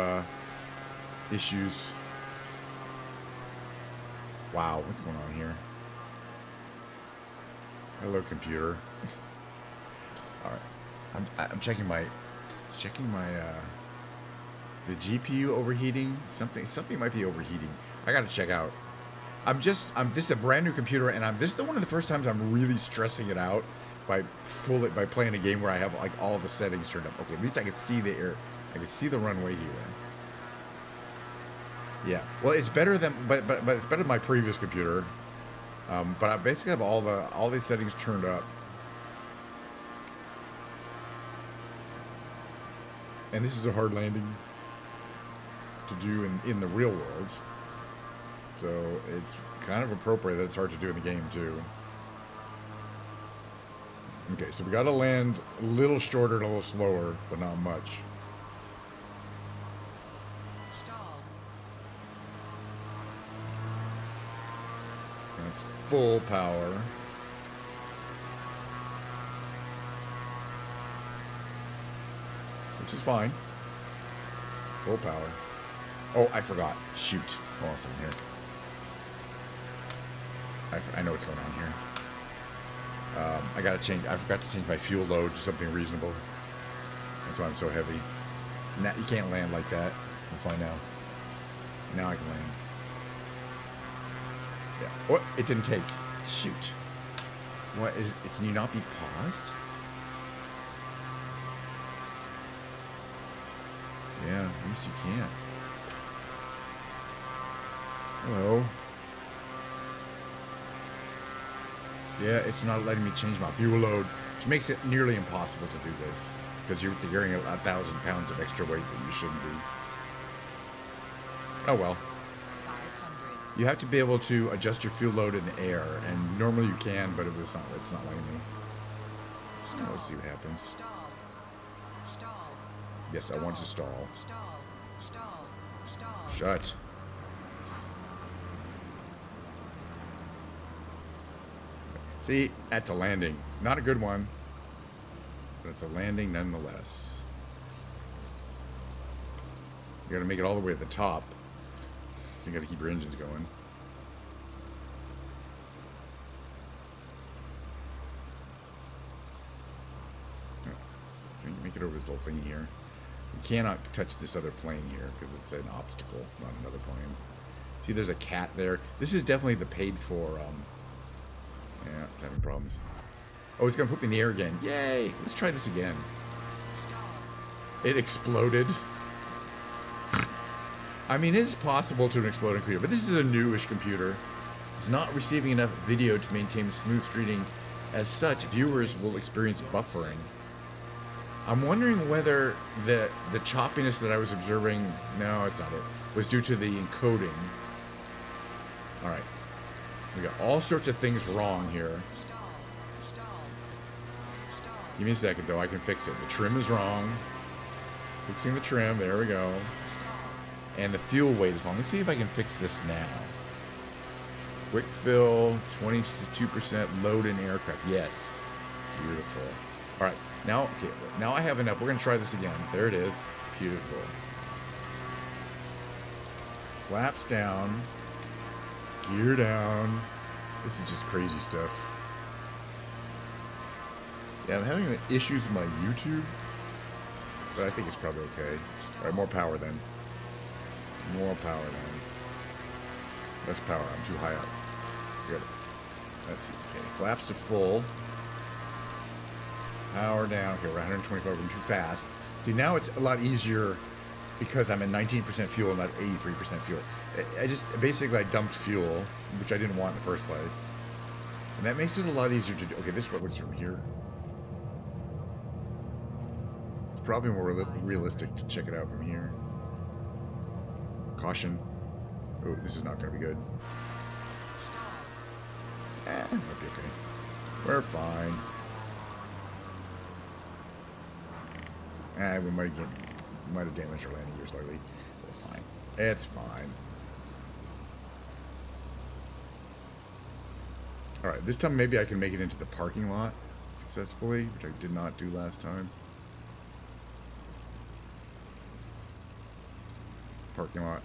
issues. Wow, what's going on here? Hello, computer. All right, I'm checking my The GPU overheating? Something might be overheating. I gotta check out. This is a brand new computer, and this is one of the first times I'm really stressing it out by playing a game where I have like all the settings turned up. Okay, at least I can see the air. I can see the runway here. Yeah. Well, it's better than, but it's better than my previous computer. But I basically have all these settings turned up. And this is a hard landing to do in the real world. So it's kind of appropriate that it's hard to do in the game too. Okay, so we got to land a little shorter and a little slower, but not much. Stall. That's full power. Which is fine. Full power. Oh, I forgot. Shoot. Hold on a second here. I know what's going on here. I gotta change. I forgot to change my fuel load to something reasonable. That's why I'm so heavy. Now, you can't land like that. We'll find out. Now I can land. Yeah. What? It didn't take. Shoot. What is? Can you not be paused? Yeah, at least you can't. Hello. Yeah, it's not letting me change my fuel load, which makes it nearly impossible to do this because you're carrying 1,000 pounds of extra weight that you shouldn't be. Oh well. 500. You have to be able to adjust your fuel load in the air, and normally you can, but it's not letting me. Stall. Let's see what happens. Stall. Stall. Yes, I want to stall. Stall. Stall. Stall. Shut. See, that's a landing. Not a good one, but it's a landing nonetheless. You gotta make it all the way to the top. So you gotta keep your engines going. Oh, trying to make it over this little thing here. You cannot touch this other plane here because it's an obstacle, not another plane. See, there's a cat there. This is definitely the paid for, yeah, it's having problems. Oh, it's gonna put me in the air again. Yay! Let's try this again. It exploded. I mean, it is possible to an exploding computer, but this is a newish computer. It's not receiving enough video to maintain smooth streaming. As such, viewers will experience buffering. I'm wondering whether the choppiness that I was observing, no, it's not it, was due to the encoding. All right. We got all sorts of things wrong here. Stall. Stall. Stall. Give me a second, though. I can fix it. The trim is wrong. Fixing the trim. There we go. And the fuel weight is long. Let's see if I can fix this now. Quick fill, 22% load in aircraft. Yes. Beautiful. All right. Now, okay. Now I have enough. We're going to try this again. There it is. Beautiful. Flaps down. Gear down. This is just crazy stuff. Yeah, I'm having issues with my YouTube, but I think it's probably okay. All right, more power then. More power then. Less power. I'm too high up. Good. Let's see. Okay, flaps to full. Power down. Okay, we're 125. We're too fast. See, now it's a lot easier because I'm at 19% fuel, not 83% fuel. I dumped fuel, which I didn't want in the first place. And that makes it a lot easier to do. Okay, this is what looks from here. It's probably more realistic to check it out from here. Caution. Oh, this is not going to be good. Might be okay. We're fine. We might have damaged our landing gear slightly. We're fine. It's fine. Alright, this time maybe I can make it into the parking lot successfully, which I did not do last time. Parking lot.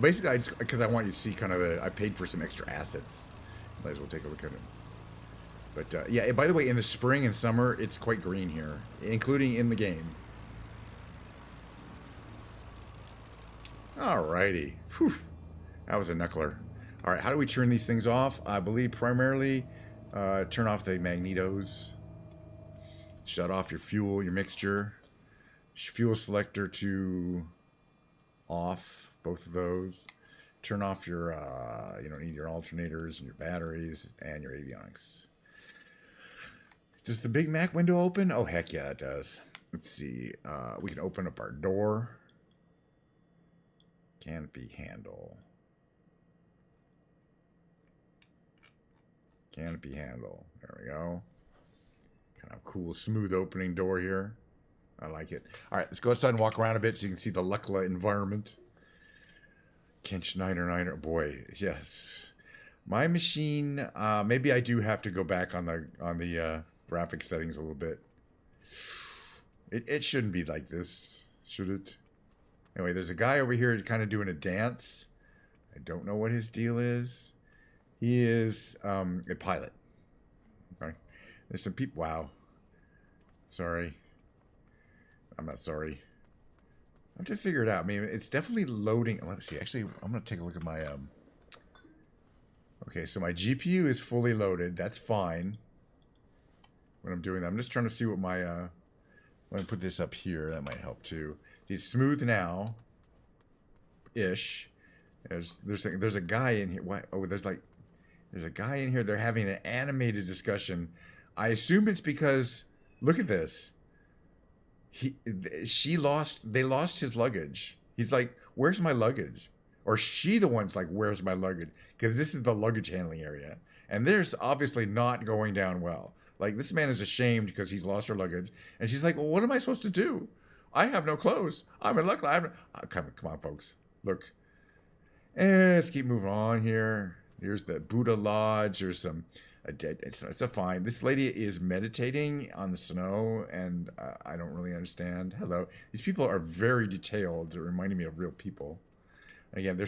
Basically, I just, because I want you to see kind of I paid for some extra assets. Might as well take a look at it. But, yeah, by the way, in the spring and summer, it's quite green here, including in the game. Alrighty. Whew. That was a knuckler. All right, how do we turn these things off? I believe primarily turn off the magnetos. Shut off your fuel, your mixture. Fuel selector to off, both of those. Turn off your, you don't need your alternators and your batteries and your avionics. Does the Big Mac window open? Oh, heck yeah, it does. Let's see. We can open up our door. Canopy handle. Canopy handle. There we go. Kind of cool, smooth opening door here. I like it. All right, let's go outside and walk around a bit so you can see the Lukla environment. Kent Schneider, boy, yes. My machine, maybe I do have to go back on the graphic settings a little bit. It shouldn't be like this, should it? Anyway, there's a guy over here kind of doing a dance. I don't know what his deal is. He is a pilot. Okay. There's some people. Wow. Sorry. I'm not sorry. I have to figure it out. I mean, it's definitely loading. Let me see. Actually, I'm going to take a look at my... Okay, so my GPU is fully loaded. That's fine. When I'm doing that, I'm just trying to see what my... Let me put this up here. That might help too. It's smooth now. Ish. There's a guy in here. What? Oh, there's a guy in here. They're having an animated discussion. I assume it's because look at this. They lost his luggage. He's like, "Where's my luggage?" Or she the one's like, "Where's my luggage?" Because this is the luggage handling area, and there's obviously not going down well. Like this man is ashamed because he's lost her luggage, and she's like, "Well, what am I supposed to do? I have no clothes. I'm in luck. Come on, folks. Look. Let's keep moving on here. Here's the Buddha Lodge. There's some it's a fine. This lady is meditating on the snow, and I don't really understand. Hello. These people are very detailed. They're reminding me of real people. And again, they're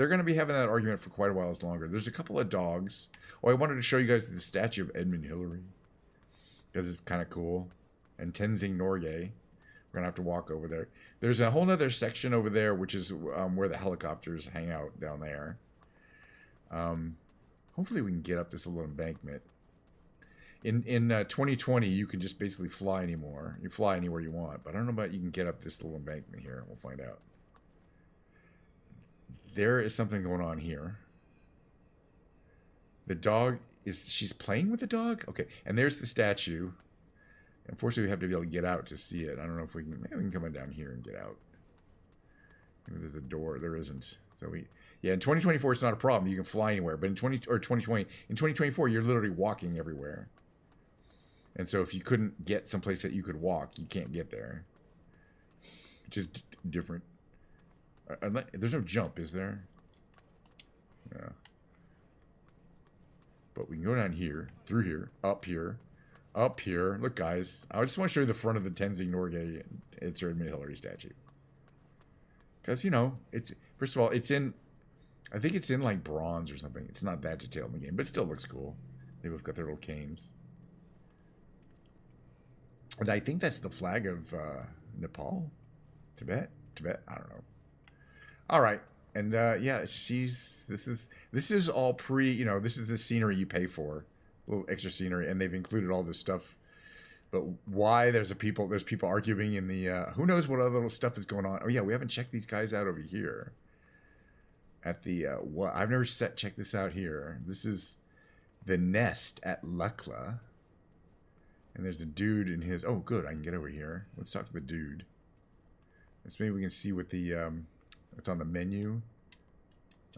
going to be having that argument for quite a while longer. There's a couple of dogs. Oh, I wanted to show you guys the statue of Edmund Hillary because it's kind of cool. And Tenzing Norgay. We're going to have to walk over there. There's a whole nother section over there, which is where the helicopters hang out down there. Hopefully we can get up this little embankment. In 2020, you can just basically fly anymore. You fly anywhere you want. But I don't know about you can get up this little embankment here. We'll find out. There is something going on here. The dog she's playing with the dog? Okay, and there's the statue. Unfortunately, we have to be able to get out to see it. I don't know if we can. Maybe we can come on down here and get out. Maybe there's a door. There isn't. So yeah, in 2024, it's not a problem. You can fly anywhere. But in 2024, you're literally walking everywhere. And so if you couldn't get someplace that you could walk, you can't get there. Which is different. There's no jump, is there? Yeah. But we can go down here, through here, up here. Up here, look guys, I just want to show you the front of the Tenzing Norgay it's Edmund Hillary statue. Because, you know, it's, first of all, it's in, I think it's in like bronze or something. It's not that detailed in the game, but it still looks cool. They both got their little canes. And I think that's the flag of Nepal? Tibet, I don't know. All right. And yeah, this is all you know, this is the scenery you pay for. Little extra scenery, and they've included all this stuff. But why there's people arguing in the who knows what other little stuff is going on. Oh yeah, we haven't checked these guys out over here at the what I've never checked this out here. This is the nest at Lukla, and there's a dude in his. Oh good, I can get over here. Let's talk to the dude. Let's maybe we can see what the it's on the menu.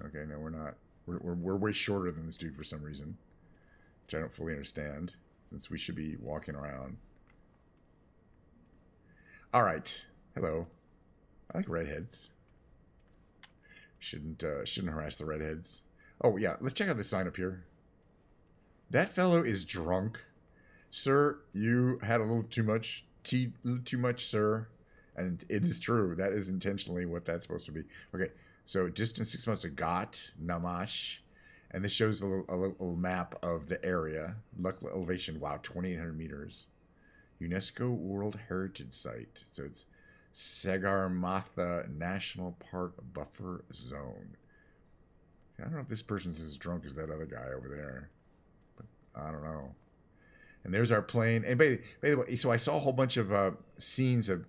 Okay, no, we're not. We're way shorter than this dude for some reason. Which I don't fully understand, since we should be walking around. All right. Hello. I like redheads. Shouldn't harass the redheads. Oh, yeah. Let's check out the sign up here. That fellow is drunk. Sir, you had a little too much sir. And it is true. That is intentionally what that's supposed to be. Okay. So, distance 6 months to Ghat, Namash. And this shows a little map of the area. Lukla elevation, wow, 2,800 meters. UNESCO World Heritage Site. So it's Sagarmatha National Park Buffer Zone. I don't know if this person's as drunk as that other guy over there, but I don't know. And there's our plane. And by the way, so I saw a whole bunch of scenes of,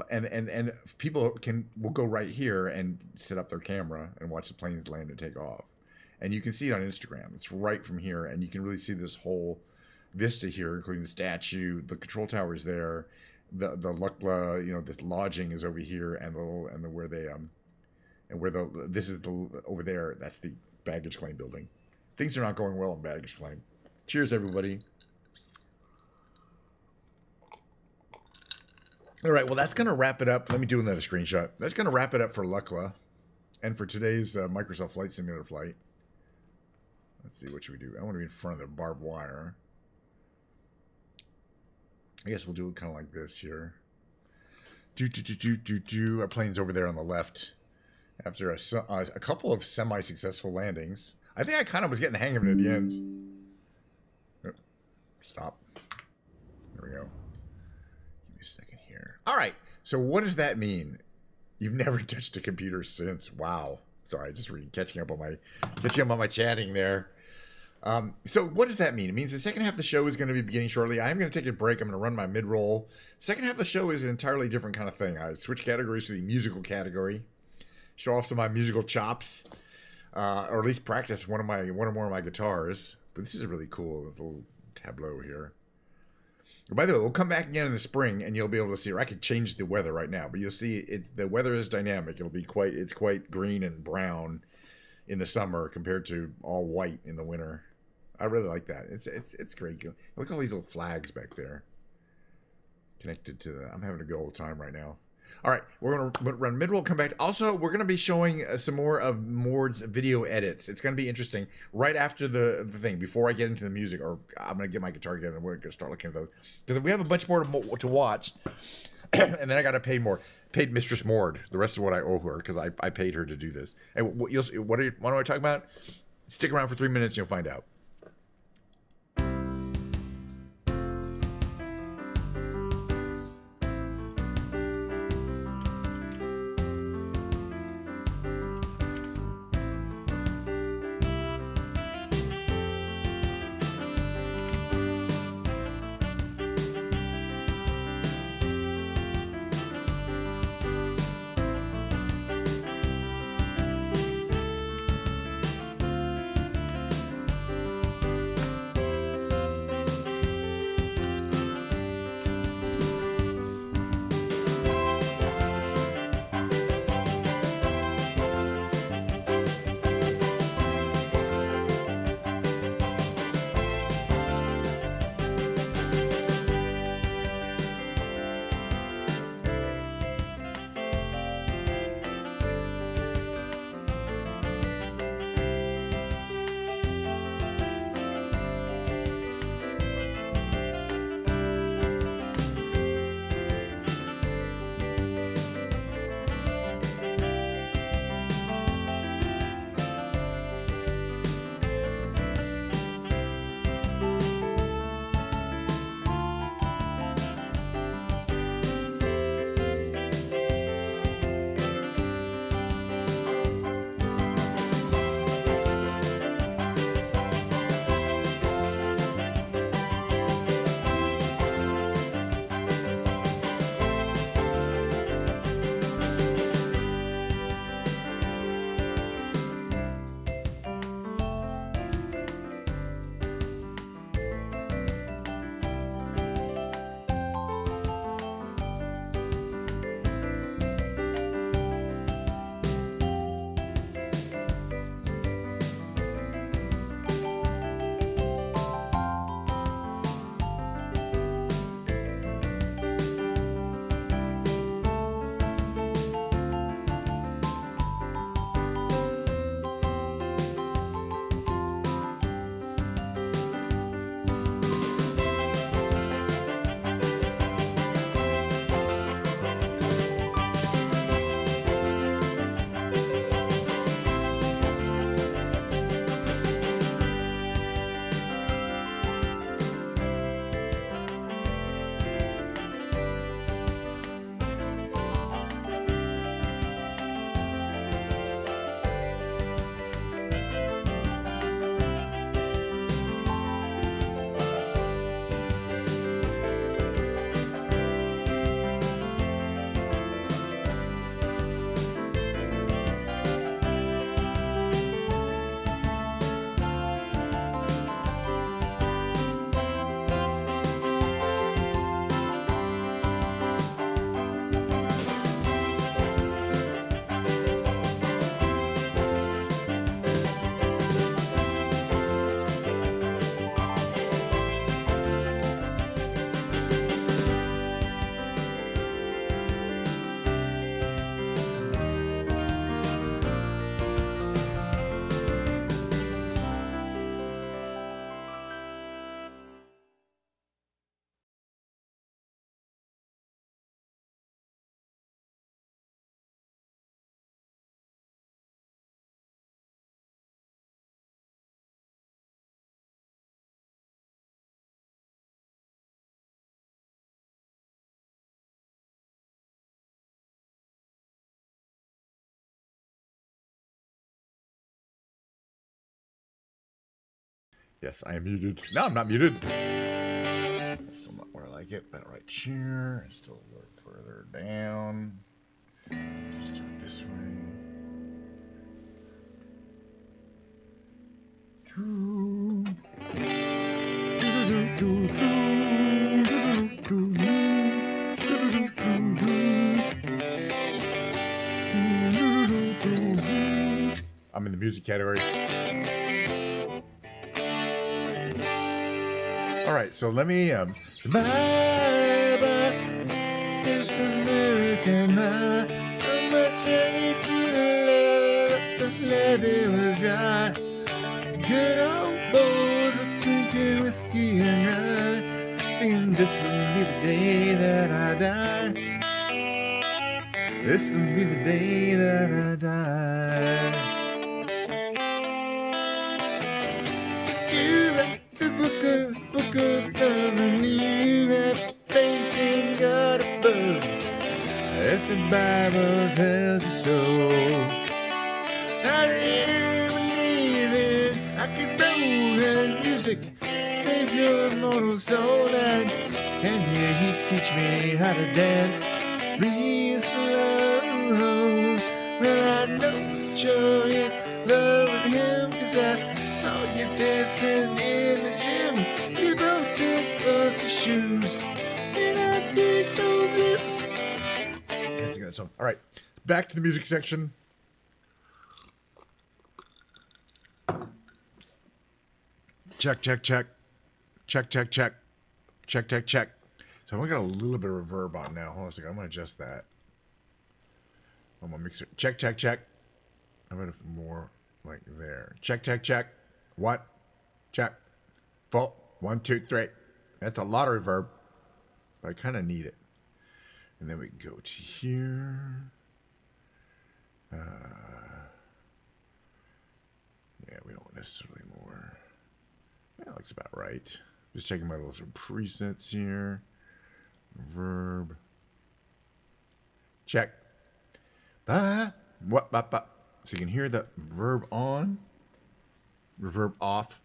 and people will go right here and set up their camera and watch the planes land and take off. And you can see it on Instagram. It's right from here, and you can really see this whole vista here, including the statue, the control tower is there, the Lukla, this lodging is over here, and this is over there. That's the baggage claim building. Things are not going well in baggage claim. Cheers, everybody. All right, well, that's going to wrap it up. Let me do another screenshot. That's going to wrap it up for Lukla and for today's Microsoft Flight Simulator flight. Let's see, what should we do? I want to be in front of the barbed wire. I guess we'll do it kind of like this here. Our plane's over there on the left after a couple of semi-successful landings. I think I kind of was getting the hang of it at the end. Oh, stop. There we go. Give me a second here. All right. So what does that mean? You've never touched a computer since. Wow. Sorry, just catching up on my chatting there. So what does that mean? It means the second half of the show is going to be beginning shortly. I'm going to take a break. I'm going to run my mid-roll. Second half of the show is an entirely different kind of thing. I switch categories to the musical category. Show off some of my musical chops, or at least practice one or more of my guitars. But this is really cool. This little tableau here. By the way, we'll come back again in the spring, and you'll be able to see. Or I could change the weather right now, but you'll see the weather is dynamic. It's quite green and brown in the summer compared to all white in the winter. I really like that. It's great. Look at all these little flags back there connected to I'm having a good old time right now. All right, we're going to run mid-roll, come back. Also, we're going to be showing some more of Mord's video edits. It's going to be interesting right after the thing, before I get into the music, or I'm going to get my guitar together and we're going to start looking at those. Because we have a bunch more to watch, and then I got to pay more. Paid Mistress Mord the rest of what I owe her, because I paid her to do this. And what am I talking about? Stick around for 3 minutes and you'll find out. Yes, I am muted. No, I'm not muted. Still not where I like it, but right here. Still a little further down. Just do it this way. I'm in the music category. All right, so let me. Bye bye, this American man. So much heavy to the levee, but the levee was dry. Good old boys are drinking whiskey and rye, singing this will be the day that I die. This will be the day that I die. You write the book of love, and you have faith in God above. If the Bible tells you so, not here believing I can roll and music save your immortal soul. And can you teach me how to dance real slow? Well, I know that you're in love with him, 'cause I saw you dancing in the gym. You both took off your shoes, and I take those with me. Dancing that song. All right, back to the music section. Check, check, check. Check, check, check. Check, check, check. So I'm gonna got a little bit of reverb on now. Hold on a second. I'm gonna adjust that. I'm gonna mix it. Check, check, check. I'm gonna more like there. Check, check, check. What? Check. Full. 1, 2, 3. That's a lot of reverb, but I kind of need it. And then we can go to here. Yeah, we don't necessarily more. That looks about right. Just checking my little presets here. Verb. Check. Ba. What? Ba, ba. So you can hear the verb on. Reverb off.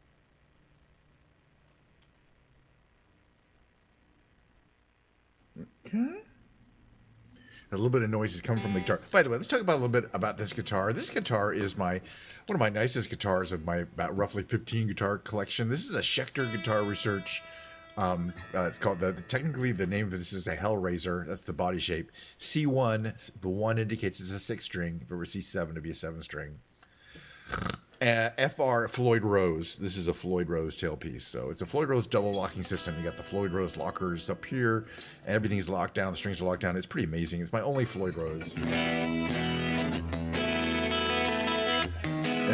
Okay. A little bit of noise is coming from the guitar. By the way, let's talk about a little bit about this guitar. This guitar is one of my nicest guitars of my about roughly 15 guitar collection. This is a Schecter Guitar Research. It's called technically the name of this is a Hellraiser. That's the body shape. C1, the 1 indicates it's a 6 string. If it were C7, it'd be a 7 string. FR Floyd Rose. This is a Floyd Rose tailpiece. So it's a Floyd Rose double locking system. You got the Floyd Rose lockers up here. Everything's locked down. The strings are locked down. It's pretty amazing. It's my only Floyd Rose. Then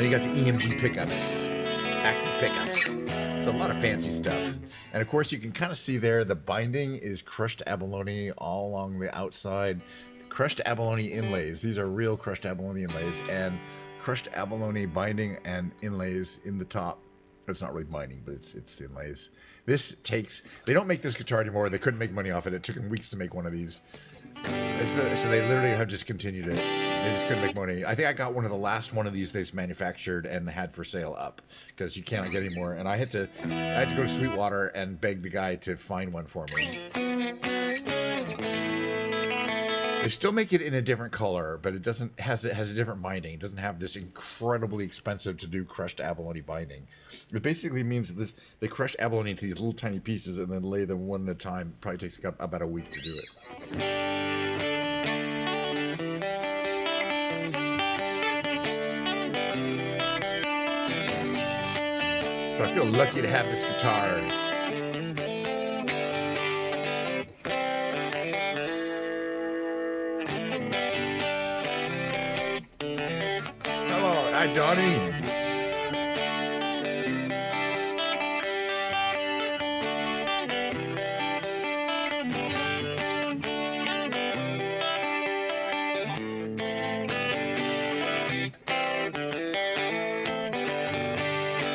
you got the EMG pickups, active pickups. It's a lot of fancy stuff. And of course, you can kind of see there the binding is crushed abalone all along the outside. Crushed abalone inlays. These are real crushed abalone inlays. And crushed abalone binding and inlays in the top. It's not really binding, but it's inlays. This takes. They don't make this guitar anymore. They couldn't make money off it. It took them weeks to make one of these. So they literally have discontinued it. They just couldn't make money. I think I got one of the last one of these they manufactured and had for sale up because you cannot get any more. And I had to go to Sweetwater and beg the guy to find one for me. They still make it in a different color, but it has a different binding. It doesn't have this incredibly expensive to do crushed abalone binding. It basically means that they crush abalone into these little tiny pieces and then lay them one at a time. It probably takes about a week to do it. But I feel lucky to have this guitar. Hi, Donnie.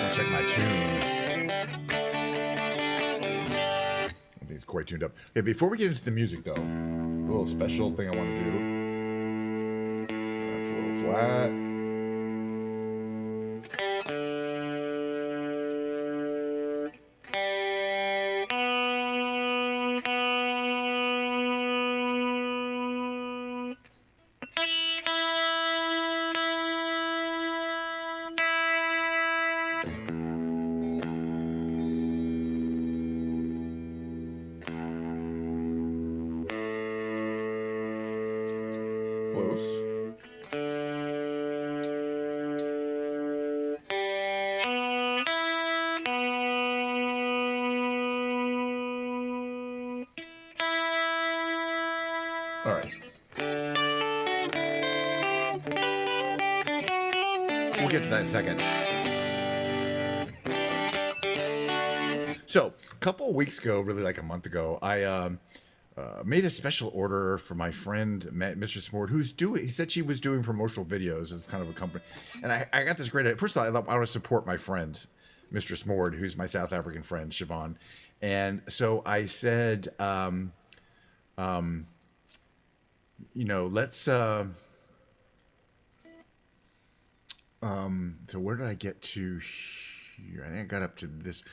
I'll check my tune. I think it's quite tuned up. Okay, before we get into the music, though, a little special thing I want to do. That's a little flat. we'll get to that in a second. So, a couple of weeks ago, really like a month ago, I made a special order for my friend Mr. Smord, he said she was doing promotional videos as kind of a company, and I got this great idea. First of all, I want to support my friend Mr. Smord, who's my South African friend Siobhan, and so I said, let's so where did I get to here? I think I got up to this.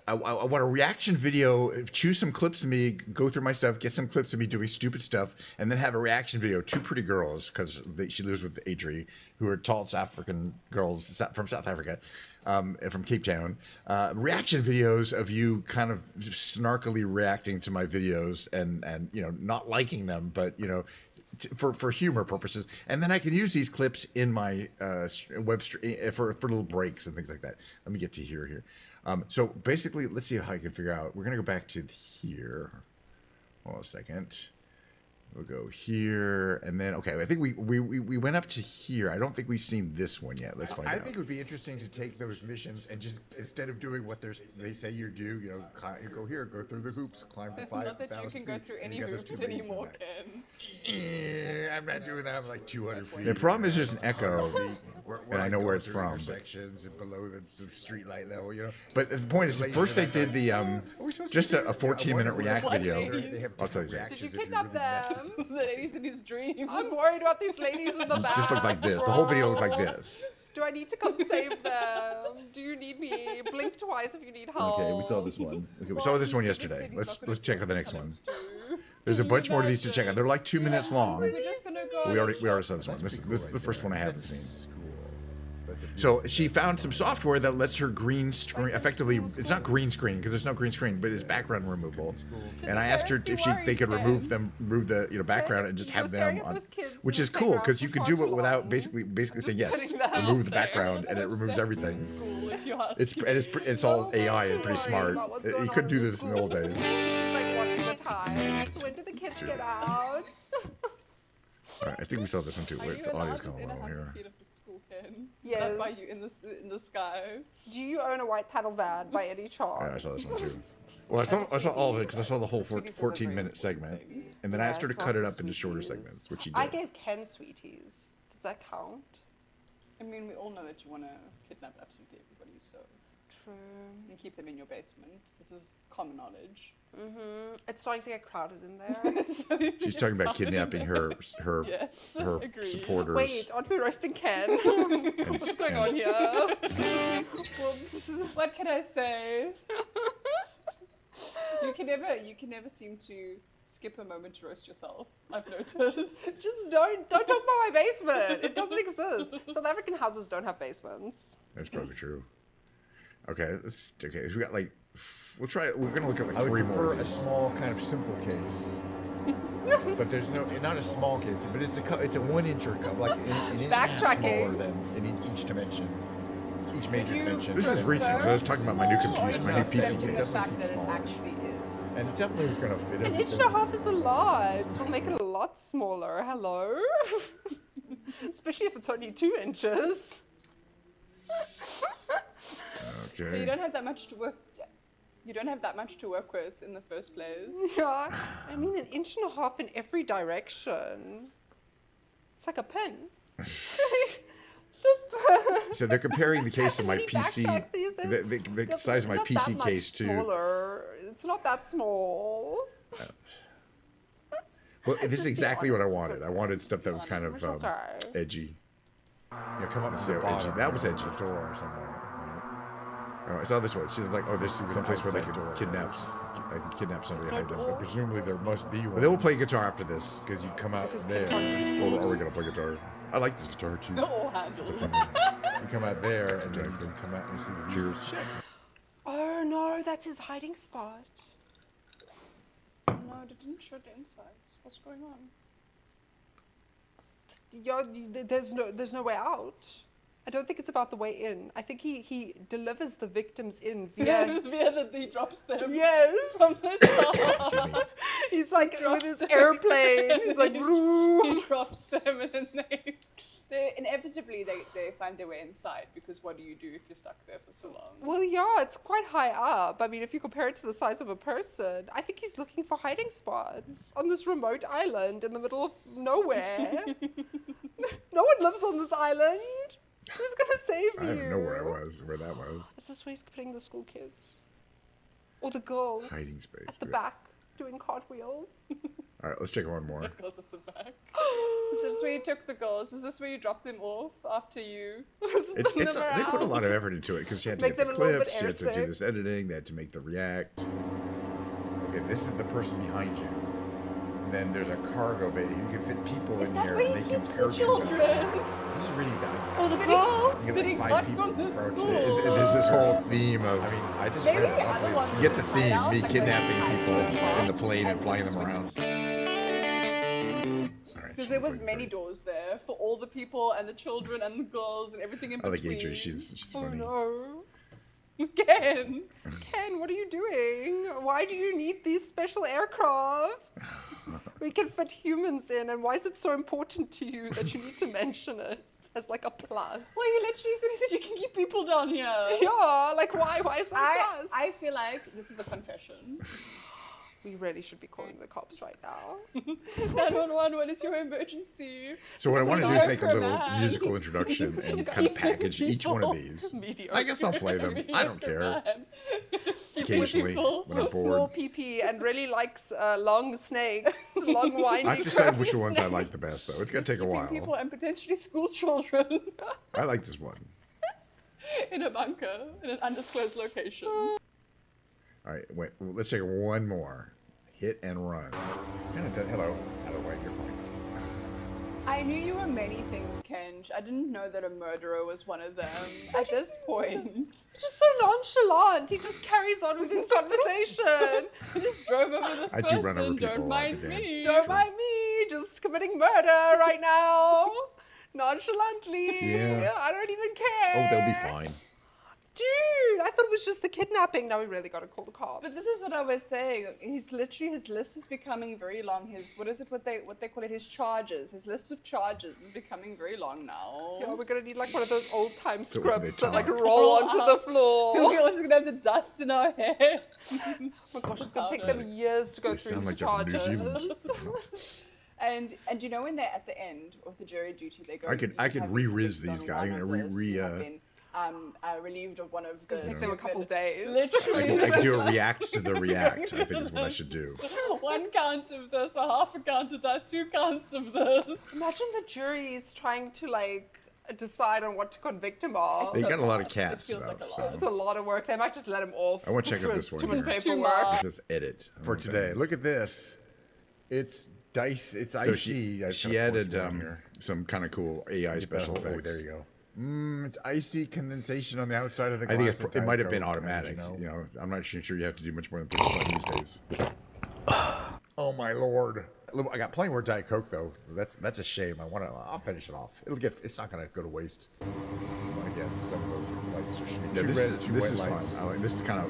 I want a reaction video, choose some clips of me, go through my stuff, get some clips of me doing stupid stuff, and then have a reaction video. Two pretty girls, because she lives with Adri, who are tall South African girls from South Africa, from Cape Town. Reaction videos of you kind of snarkily reacting to my videos and not liking them, but for humor purposes, and then I can use these clips in my web stream for little breaks and things like that. Let me get to here. So basically, let's see how I can figure out. We're gonna go back to here. Hold on a second. We'll go here, and then okay. I think we went up to here. I don't think we've seen this one yet. Let's find out. I think it would be interesting to take those missions and just instead of doing what they say you do, go here, go through the hoops, climb the 5,000 Not that you can go through any hoops anymore, Ken. I'm not doing that. I'm like 200 feet. The problem is there's an echo, and I know where it's from. Sections and below the street light level, But the point is, first they did the just a 14-minute react video. I'll tell you that. Did you kidnap them? The ladies in his dreams. I'm worried about these ladies in the back. Just looked like this. The whole video looked like this. Do I need to come save them? Do you need me? Blink twice if you need help. Okay, we saw this one. Okay, we saw this one yesterday. Let's check out the next one. There's a bunch more of these to check out. They're like 2 minutes long. We're just gonna go. We already saw this one. This is the first one I haven't seen. So she found some software that lets her green screen effectively. It's not green screen because there's no green screen, but it's background removal. And I asked her if they could remove the background and just have them on, which is cool because you can do it without basically saying yes, remove the background, and it removes everything. It's all AI and pretty smart. You couldn't do this in the old days. It's like watching the times. When do the kids get out? All right, I think we saw this one too. Wait, the audio's kind of low here. Yes. By you in the sky. Do you own a white paddle van by any chance? Yeah, I saw this one too. Well, I saw all of it because I saw the whole 14-minute segment, and then I asked her to cut it up into shorter segments, which she did. I gave Ken sweeties. Does that count? I mean, we all know that you want to kidnap absolutely everybody, so True. and keep them in your basement. This is common knowledge. It's starting to get crowded in there. She's talking about kidnapping her Yes, her agreed. supporters. Wait, aren't we roasting Ken? What's going on here? Whoops. What can I say? You can never seem to skip a moment to roast yourself. I've noticed. Just don't talk about my basement. It doesn't exist. South African houses don't have basements. That's probably true. Okay, we got like. We're gonna look at like 3 more. I would prefer a small kind of simple case, but there's not a small case, but it's a 1-incher cup, like an inch Backtracking. smaller than in each dimension, each major You dimension. This is recent because I was talking about my new computer, my new PC The case, fact that it actually is. and it definitely was gonna fit. An inch and a half is a lot. It'll make it a lot smaller. Hello? Especially if it's only 2 inches. So Okay. you don't have that much to work. You don't have that much to work with in the first place. Yeah. I mean, an inch and a half in every direction. It's like a pen. So they're comparing the case of my Mini PC, backpacks, he says. the size of my Not that PC much case to. Smaller. It's not that small. Well, this is exactly what I honest, it's wanted. I okay. wanted stuff that was kind of It's okay. edgy. Yeah, come up and see how edgy. That was edgy. Door or something. Oh, I saw this one. She's like, "Oh, this is someplace where they can kidnap somebody." Hide them. But presumably there must be one. But they will play guitar after this because you come out there. Or are we gonna play guitar? I like this guitar too. All handles. You come out there and then you can come out and see the cheers. Oh no, that's his hiding spot. No, it didn't show the insides. What's going on? There's no way out. I don't think it's about the way in. I think he delivers the victims in via. Via that he drops them. Yes. From the top. He's like with Drops his them. airplane. He's like, He "Vroom." drops them and then they. Inevitably they find their way inside, because what do you do if you're stuck there for so long? Well, yeah, it's quite high up. I mean, if you compare it to the size of a person, I think he's looking for hiding spots on this remote island in the middle of nowhere. No one lives on this island. Who's gonna save you? I don't know where that was. Is this where he's putting the school kids? Or the girls? Hiding space. At the Good. back, doing cartwheels. All right, let's check one more. Girls at the back. Is this where you took the girls? Is this where you dropped them off after you? It's, Spin them they put a around. lot of effort into it because she had to Make get the them a little bit clips, she had to do airsick. this editing, they had to make the react. Okay, this is the person behind you. And then there's a cargo bay. You can fit people Is in that here where and he they can keeps the parachute out. children? This is really bad. Oh, the girls? You Did get he like cut 5 people from the approach school? it. And there's this whole theme of, I mean, I just Maybe read it. the other ones You get the just hide theme, out me and kidnapping like people hide in the box, plane and and flying this them is around. Because there was many doors there for all the people and the children and the girls and everything in I like between. AJ, she's Oh funny. no. Ken. Ken, what are you doing? Why do you need these special aircrafts? We can fit humans in, and why is it so important to you that you need to mention it as like a plus? Well, he literally said, you can keep people down here. Yeah, like why? Why is that a plus? I feel like this is a confession. We really should be calling the cops right now. 911, what is your emergency? So what I want to do is make a little Microman. musical introduction and kind of package each one of these. Mediocre. I guess I'll play them. I don't care. Occasionally, Occasionally, when I'm Small bored. PP and really likes long snakes, long winding. I've decided which curvy ones I snakes. like the best, though. It's gonna take a while. people and potentially school children I like this one. in a bunker in an undisclosed location. All right, wait. Let's take one more. Hit and run. Kind of done. Hello. Out of the way. You're fine. I knew you were many things, Kenj. I didn't know that a murderer was one of them. At this point, Just so nonchalant. He just carries on with his conversation. I just drove over this I person. do run over people a Don't lot, mind but damn. me. Don't mind me, just committing murder right now. Nonchalantly. Yeah. I don't even care. Oh, they'll be fine. Dude, I thought it was just the kidnapping. Now we really gotta call the cops. But this is what I was saying. He's literally, his list is becoming very long. His what they call it? His charges. His list of charges is becoming very long now. Yeah, we're gonna need like one of those old time So when they scripts that like talk. roll onto the We're floor. also gonna have the dust in our hair. Oh my gosh, it's gonna take them years to go They through sound these like they're from New charges. Zealand. And you know when they're at the end of the jury duty, they go. I could "You have re-riz been these guys. on I'm one gonna of this, re- you have been, relieved of one of the. Take them a couple days. Literally. I can do a react to the react. I think is what I should do. One count of this, a half a count of that, 2 counts of this. Imagine the jury's trying to like decide on what to convict him of. They So got a lot of much. cats. It feels though, like a so- lot. It's a lot of work. They might just let him off. I wanna check out for this his one too much here. It's too paperwork. much. It says edit For today. Look at this. It's dice. It's So icy. I she gotta added force one here. some kind of cool AI special Oh, effects. there you go. It's icy condensation on the outside of the I glass. think of it might have Diet been Coke, automatic. you know. I'm not sure you have to do much more than push a button these days. Oh my lord! Look, I got plenty more Diet Coke though. That's a shame. I'll finish it off. It's not gonna go to waste. I want to get some of those lights. There should be Yeah, two this red, is two this white is lights. fun.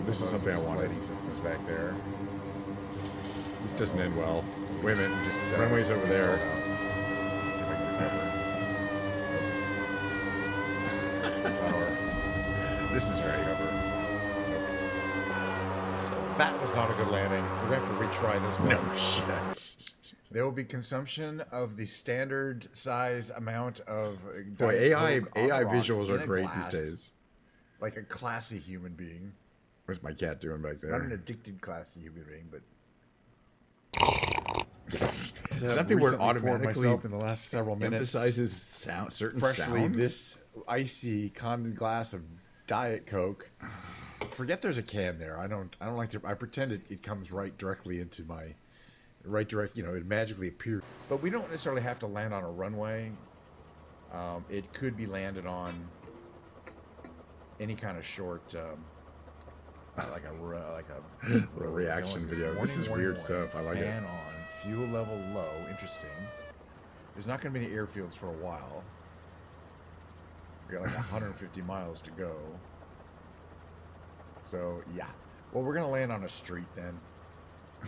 This is something I wanted. Lighting systems back there. This doesn't end well. Women, just Just runways over there. stalled out. See if I can recover. Power. This is great. That was not a good landing. We're gonna have to retry this one. No shit. There will be consumption of the standard size amount of Boy, Diet AI Coke on the rocks visuals are in a great glass, these days. Like a classy human being. Where's my cat doing back Not an there? addicted classy human being, but Is that the word recently poured automatically myself in the last several minutes emphasizes sound, certain freshly sounds? this icy condensed glass of Diet Coke. Forget there's a can there. I don't like to. I pretend it comes right directly into my it magically appears. But we don't necessarily have to land on a runway. It could be landed on any kind of short, like a A reaction video. This is weird stuff. I like it. Fan on, fuel level low. Interesting. There's not going to be any airfields for a while. We got like 150 miles to go. So yeah. Well, we're gonna land on a street then.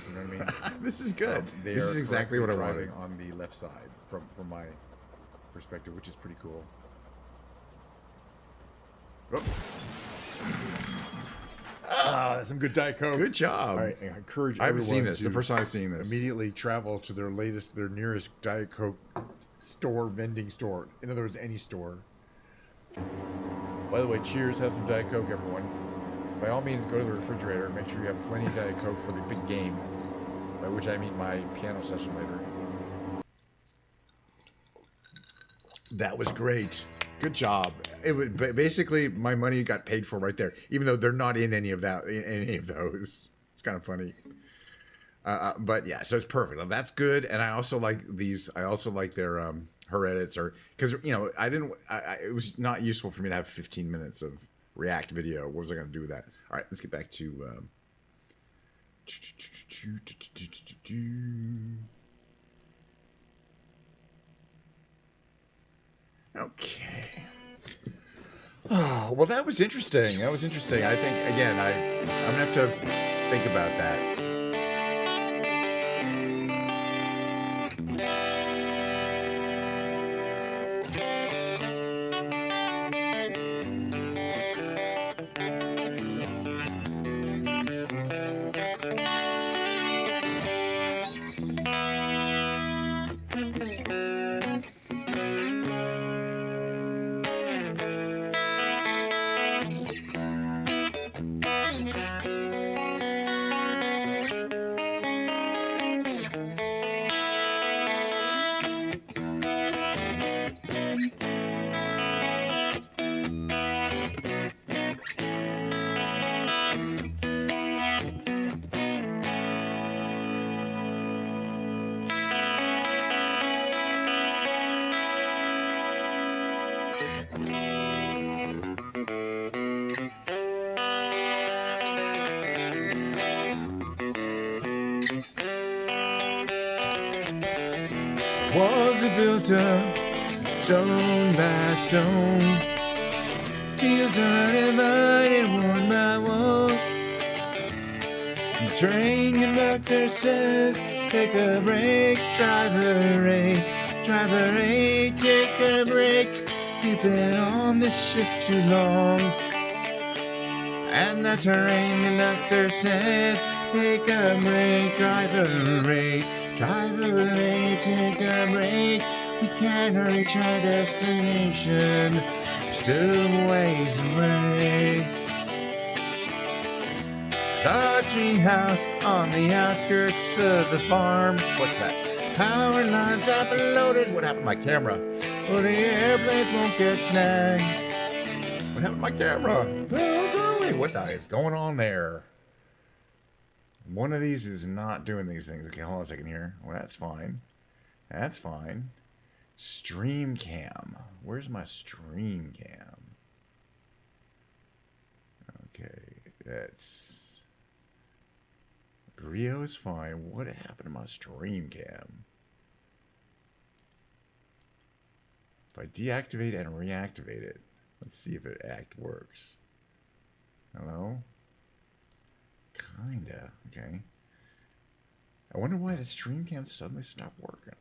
You know what I mean? This is good. They This are is exactly what I correctly wanted. driving on the left side from my perspective, which is pretty cool. Oops. Ah, that's some good Diet Coke. Good job. I encourage I haven't everyone seen this. to The first time I've seen this. immediately travel to their nearest Diet Coke store, vending store. In other words, any store. By the way, cheers. Have some Diet Coke, everyone. By all means, go to the refrigerator and make sure you have plenty of Diet Coke for the big game. By which I mean my piano session later. That was great. Good job. It was basically my money got paid for right there, even though they're not in any of that, in any of those. It's kind of funny. But yeah, so it's perfect. That's good. And I also like these. I also like their her edits, or because it was not useful for me to have 15 minutes of React video. What was I going to do with that? All right, let's get back to. Okay. Oh, well, that was interesting. That was interesting. I think, again, I'm going to have to think about that. Walls are built up, stone by stone. Fields are divided one by one. The train conductor says, take a break, driver eight. Driver eight, take a break. You've been on this shift too long. And the train conductor says, take a break, driver eight. Driver eight, take a break. We can't reach our destination. Still ways away. Saw a tree house on the outskirts of the farm. What's that? Power lines up and loaded. What happened to my camera? Well, the airplanes won't get snagged. What happened to my camera? Well, sorry. What the is going on there? One of these is not doing these things. Okay, hold on a second here. Well, that's fine. That's fine. Stream cam. Where's my stream cam? Okay, that's... Brio is fine. What happened to my stream cam? If I deactivate and reactivate it, let's see if it works. Hello? Kinda. Okay. I wonder why the stream cam suddenly stopped working.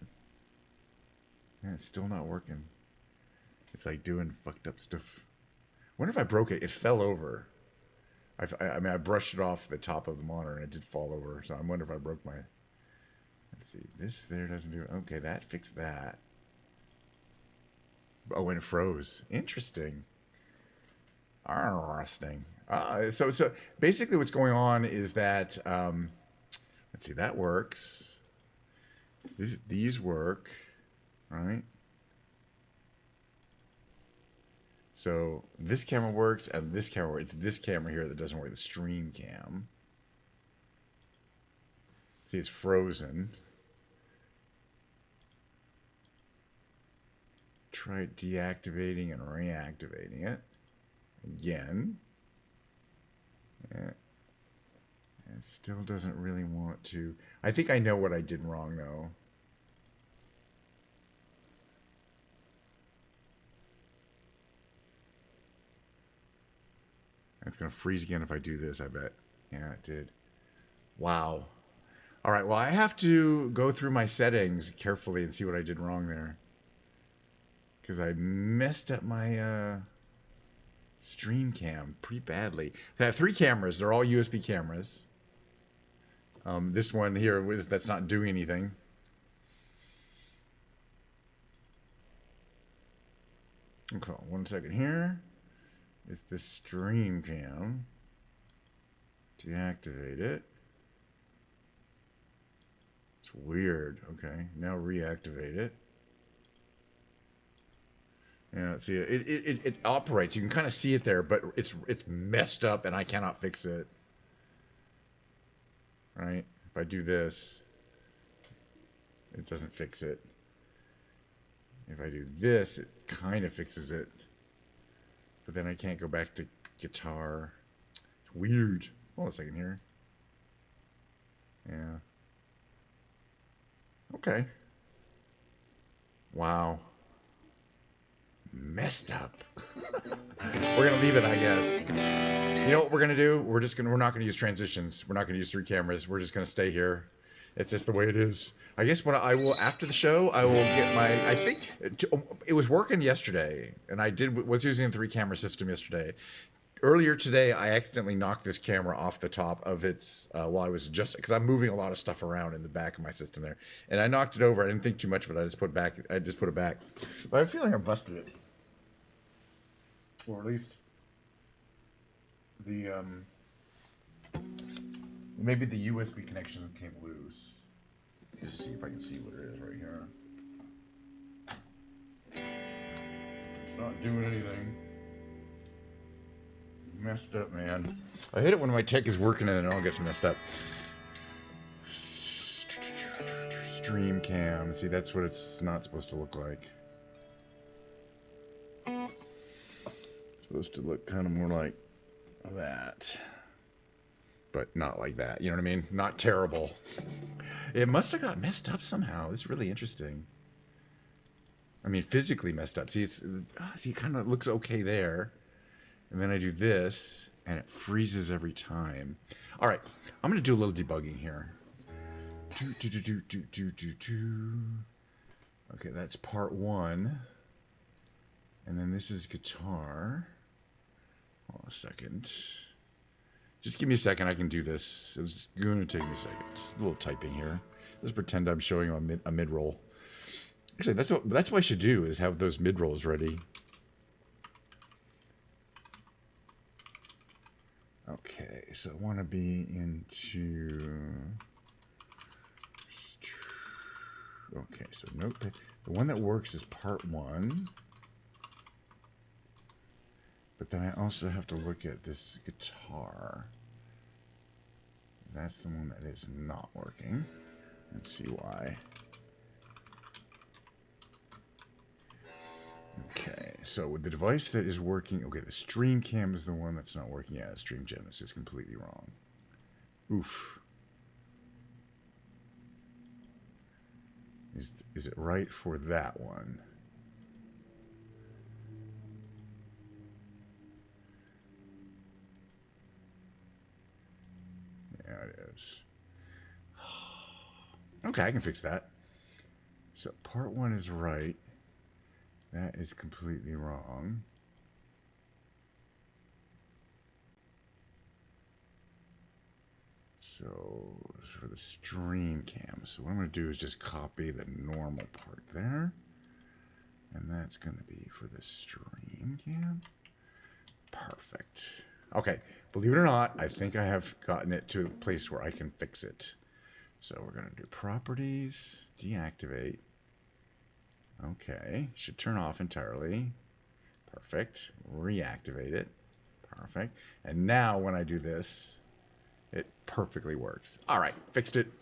Yeah, it's still not working. It's like doing fucked up stuff. I wonder if I broke it. It fell over. I mean, I brushed it off the top of the monitor and it did fall over. So I wonder if I broke my... Let's see. This there doesn't do it. Okay, that fixed that. Oh, and it froze. Interesting. Interesting. So basically what's going on is that... let's see. That works. These work. Right? So this camera works and this camera works. It's this camera here that doesn't work, the stream cam. See, it's frozen. Try deactivating and reactivating it. Again. Yeah. It still doesn't really want to. I think I know what I did wrong, though. It's going to freeze again if I do this, I bet. Yeah, it did. Wow. All right, well, I have to go through my settings carefully and see what I did wrong there. because I messed up my stream cam pretty badly. I have 3 cameras. They're all USB cameras. This one here that's not doing anything. Okay, 1 second here. Is the stream cam. Deactivate it. It's weird. Okay, now reactivate it. Yeah, see, it operates. You can kind of see it there, but it's messed up, and I cannot fix it. Right? If I do this, it doesn't fix it. If I do this, it kind of fixes it. But then I can't go back to guitar. It's weird. Hold on a second here. Yeah. Okay. Wow. Messed up. We're gonna leave it, I guess. You know what we're gonna do? We're not gonna use transitions. We're not gonna use 3 cameras. We're just gonna stay here. It's just the way it is. I guess when I will, after the show, I will get my, I think it was working yesterday, and was using a 3 camera system yesterday. Earlier today, I accidentally knocked this camera off the top of its, while I was adjusting, because I'm moving a lot of stuff around in the back of my system there. And I knocked it over. I didn't think too much of it. I just put it back. But I have a feeling I busted it. Or at least the, maybe the USB connection came loose. Just see if I can see what it is right here. It's not doing anything. Messed up, man. I hate it when my tech is working and then it all gets messed up. Stream cam. See, that's what it's not supposed to look like. It's supposed to look kind of more like that. But not like that. You know what I mean? Not terrible. It must have got messed up somehow. It's really interesting. I mean, physically messed up. See, it kind of looks okay there. And then I do this, and it freezes every time. All right, I'm going to do a little debugging here. Okay, that's part 1. And then this is guitar. Hold on a second. Just give me a second, I can do this. It's going to take me a second. A little typing here. Let's pretend I'm showing you a mid-roll. Actually, that's what I should do, is have those mid-rolls ready. Okay, so I want to be into... Okay, so notepad. The one that works is part 1. But then I also have to look at this guitar. That's the one that is not working. Let's see why. Okay, so with the device that is working, okay, the stream cam is the one that's not working. Yeah, the stream Genesis is completely wrong. Oof. Is it right for that one? Yeah, it is. Okay, I can fix that. So part 1 is right. That is completely wrong. So for the stream cam, so what I'm going to do is just copy the normal part there. And that's going to be for the stream cam. Perfect. Okay, believe it or not, I think I have gotten it to a place where I can fix it. So we're going to do properties, deactivate. Okay, should turn off entirely. Perfect. Reactivate it. Perfect. And now when I do this, it perfectly works. All right, fixed it.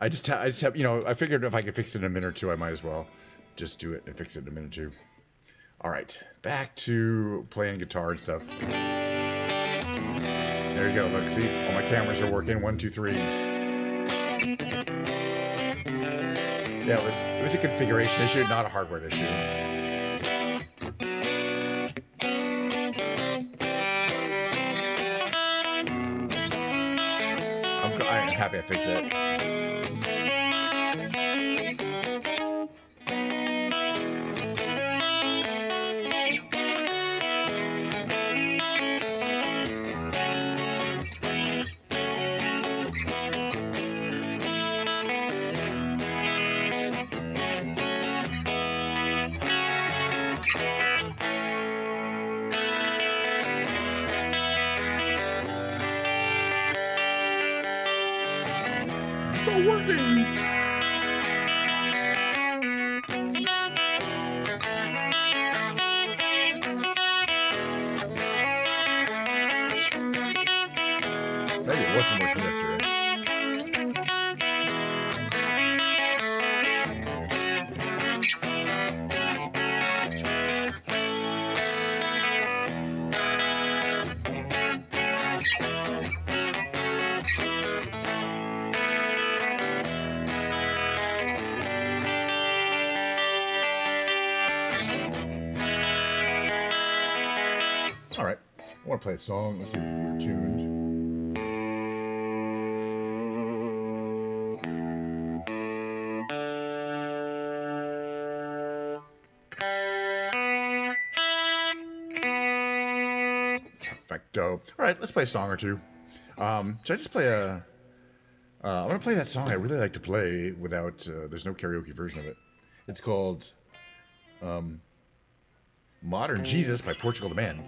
I just have, you know, I figured if I could fix it in a minute or 2, I might as well just do it and fix it in a minute or 2. All right, back to playing guitar and stuff. There you go. Look, see, all my cameras are working. 1, 2, 3. Yeah, it was a configuration issue, not a hardware issue. I'm happy I fixed it. not working. Maybe it wasn't working yesterday. All right, I want to play a song. Let's see if we're tuned. Perfecto. All right, let's play a song or two. Should I just play a... I'm going to play that song I really like to play without... there's no karaoke version of it. It's called... Modern Jesus by Portugal the Man.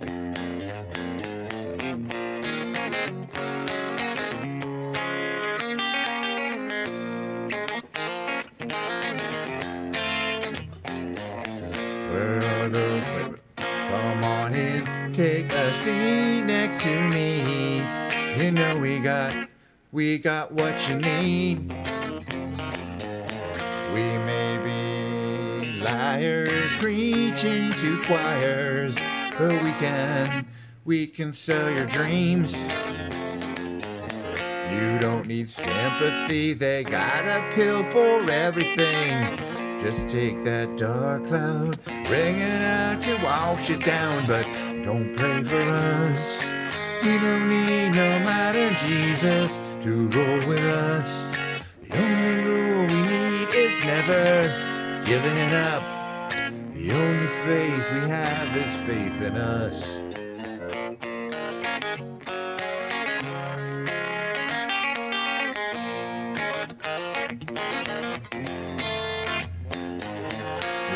Where are the... Come on in, take a seat next to me. You know we got what you need. We may be liars preaching to choirs, but we can sell your dreams. You don't need sympathy, they got a pill for everything. Just take that dark cloud, bring it out to wash it down, but don't pray for us. We don't need no modern Jesus to roll with us. The only rule we need is never giving up. The only faith we have is faith in us.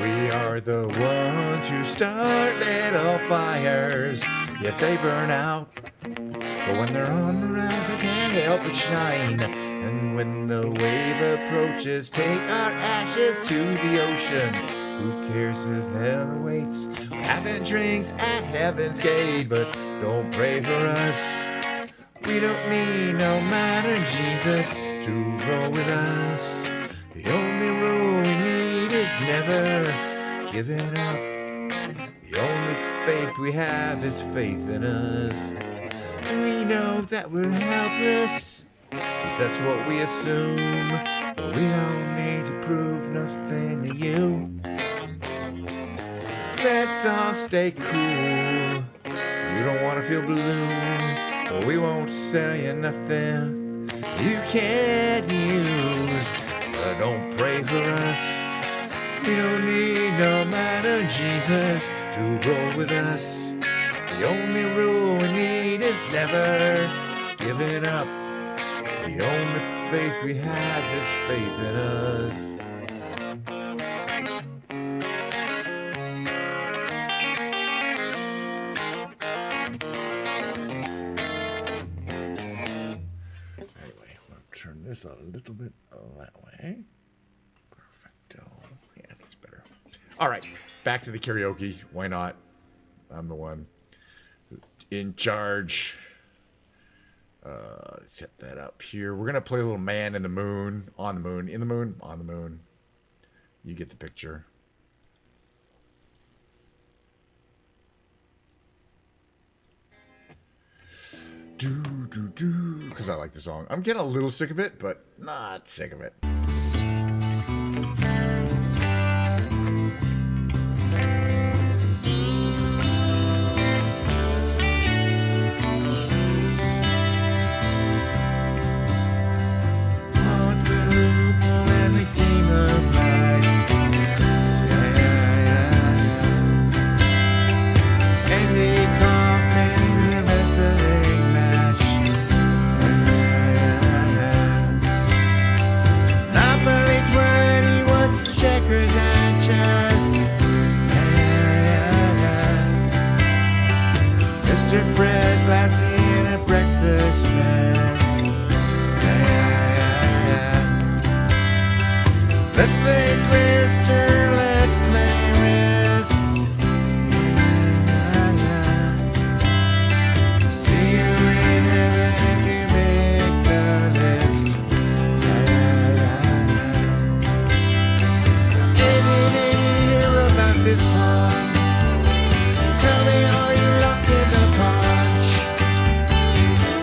We are the ones who start little fires, yet they burn out. But when they're on the rise, they can't help but shine. And when the wave approaches, take our ashes to the ocean. Who cares if hell awaits? We're having drinks at heaven's gate, but don't pray for us. We don't need no modern Jesus to roll with us. The only rule we need is never giving up. The only faith we have is faith in us. We know that we're helpless, at least that's what we assume. But we don't need to prove nothing to you. Let's all stay cool. You don't want to feel balloon, but we won't sell you nothing you can't use. But don't pray for us. We don't need no modern Jesus to roll with us. The only rule we need is never giving up. The only faith we have is faith in us. Anyway, we'll turn this a little bit that way. Perfecto. Yeah, that's better. All right, back to the karaoke. Why not? I'm the one in charge. Set that up here. We're gonna play a little Man in the Moon, on the moon, in the moon, on the moon. You get the picture. Because I like the song. I'm getting a little sick of it, but not sick of it. Let's play Twister, let's play Risk. See you in heaven if you make the list. Anything you hear about this one? Tell me, are you locked in the punch?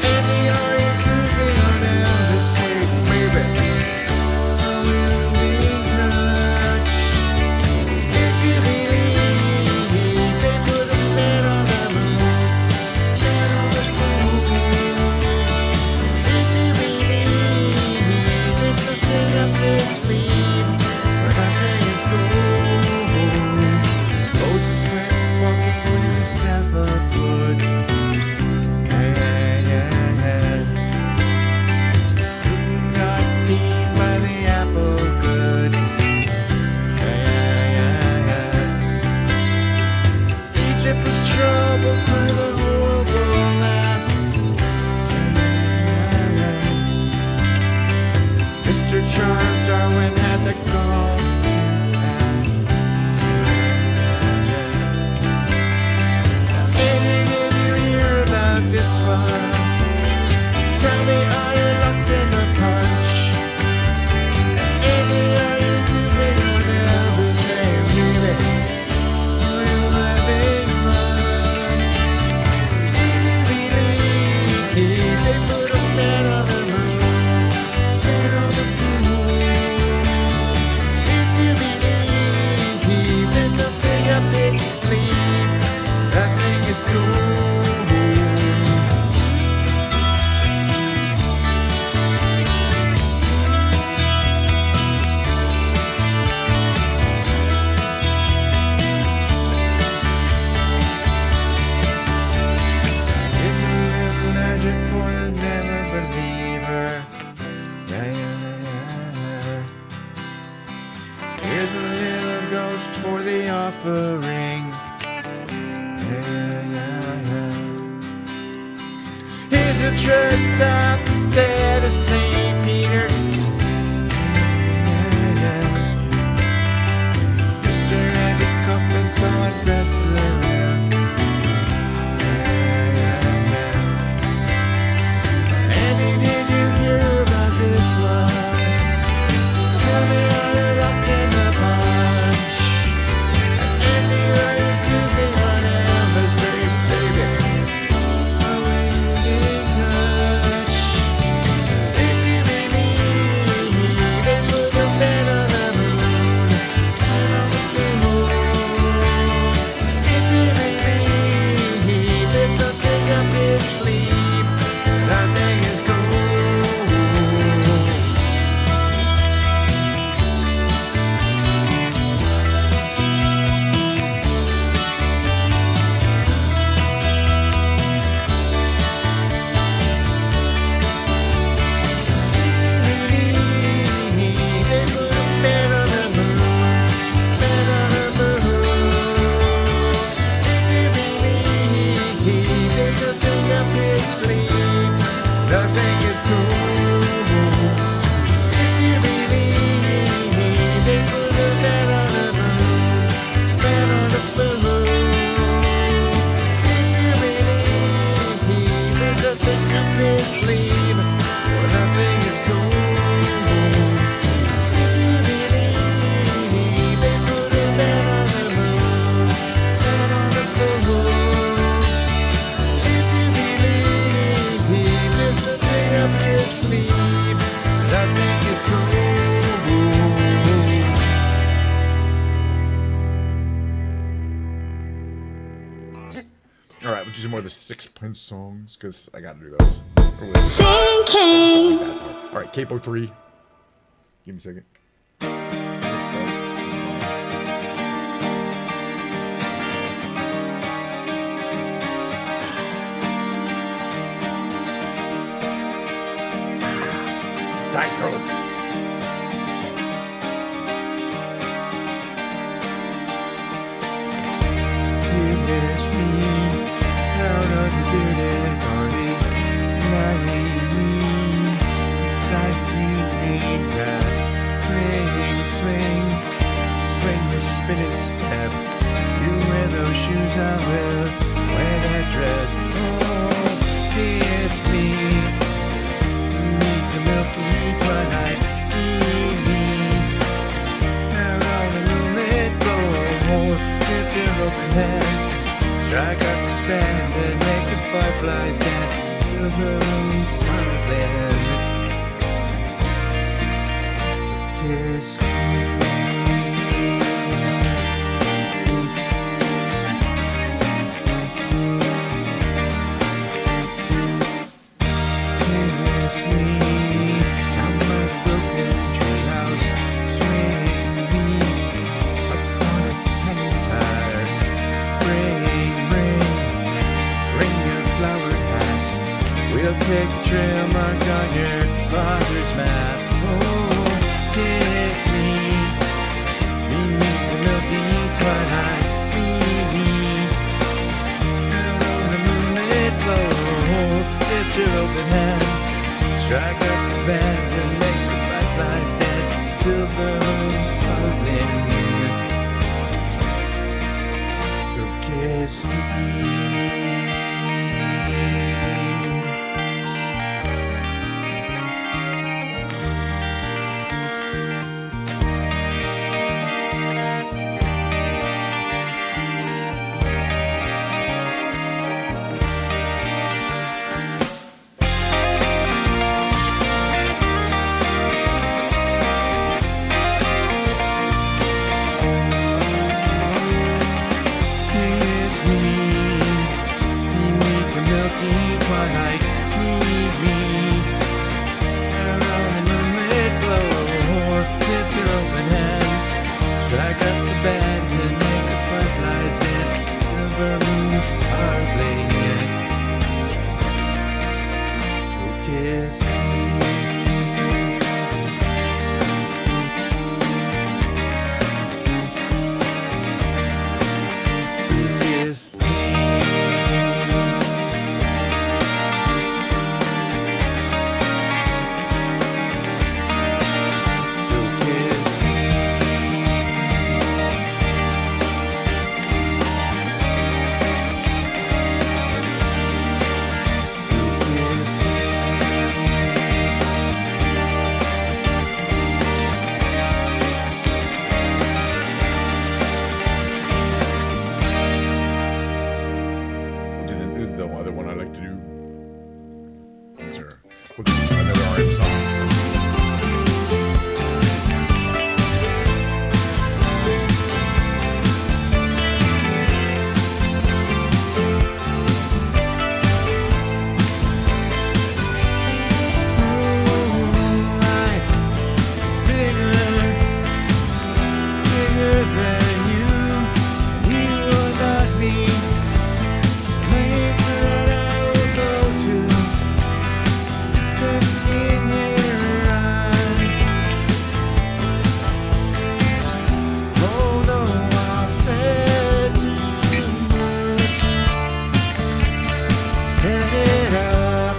Andy, are you cruising on Elvis Sweet, baby? Are we losing touch? If you believe they put a man on the moon, man on the moon. If you believe there's something up their sleeve, but nothing is gold. Moses went walking with a staff of wood. Putin got beaten by the apple good. Egypt was troubled by the horrible last. Mr. Charles Darwin had the gall to ask. Anything you hear about this one? Tell me, are you locked in the punch? Andy, are you goofing on Elvis? Hey, baby, are you having fun? If you believe they put a man on the moon, man on the moon. If you believe there's something up their sleeve, nothing is cool. It's a little legend for the never believer. Here's a little ghost for the offering. Here's a church stop instead of St. Peter. Mr. Andy Kaufman's gone wrestling. Andy, did you hear about this one? Tell me, are you locked in the punch? Andy, are you goofing on Elvis Sweet, baby? Are we losing touch? If you believe they put a man on the moon, man on the moon. If you believe there's nothing up his sleeve, nothing is cool. Nothing is cool. If you believe they put a man on the moon, man on the moon. If you believe there's nothing up his sleeve, well, nothing is cool. If you believe they put a man on the moon, man on the moon. If you believe there's nothing up his sleeve, nothing is cool. All right, we'll do some more of the Sixpence songs because I got to do those. Sinking. All right, Capo 3. Give me a second. Diet Coke. Kiss me out of the dirty party, lying inside green grass. moon smiling. Kiss take a trail marked on your father's map. Oh, kiss me beneath the milky twilight. Meet on the moonlit floor. Lift your open hand, strike up the band and make the fireflies dance. Silver moon sparkling. So kiss me. Strike up the band and make the fireflies dance. Silver moons are blazing. So kiss me. So kiss me. So kiss me. The other one I like to do. Is there another RM song? Life is bigger than you. You will not be places that I will go to. Just look in your eyes. Oh no, I've said too much. Set it up.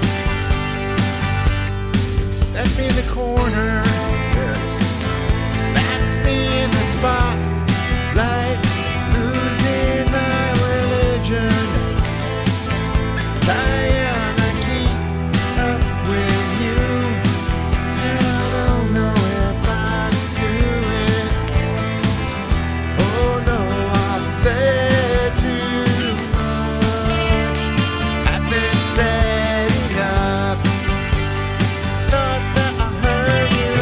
Set me in the corner. That's me in the spotlight. Losing my religion. Trying to keep up with you. And I don't know if I do it. Oh no, I've said too much. I've been setting up. Thought that I heard you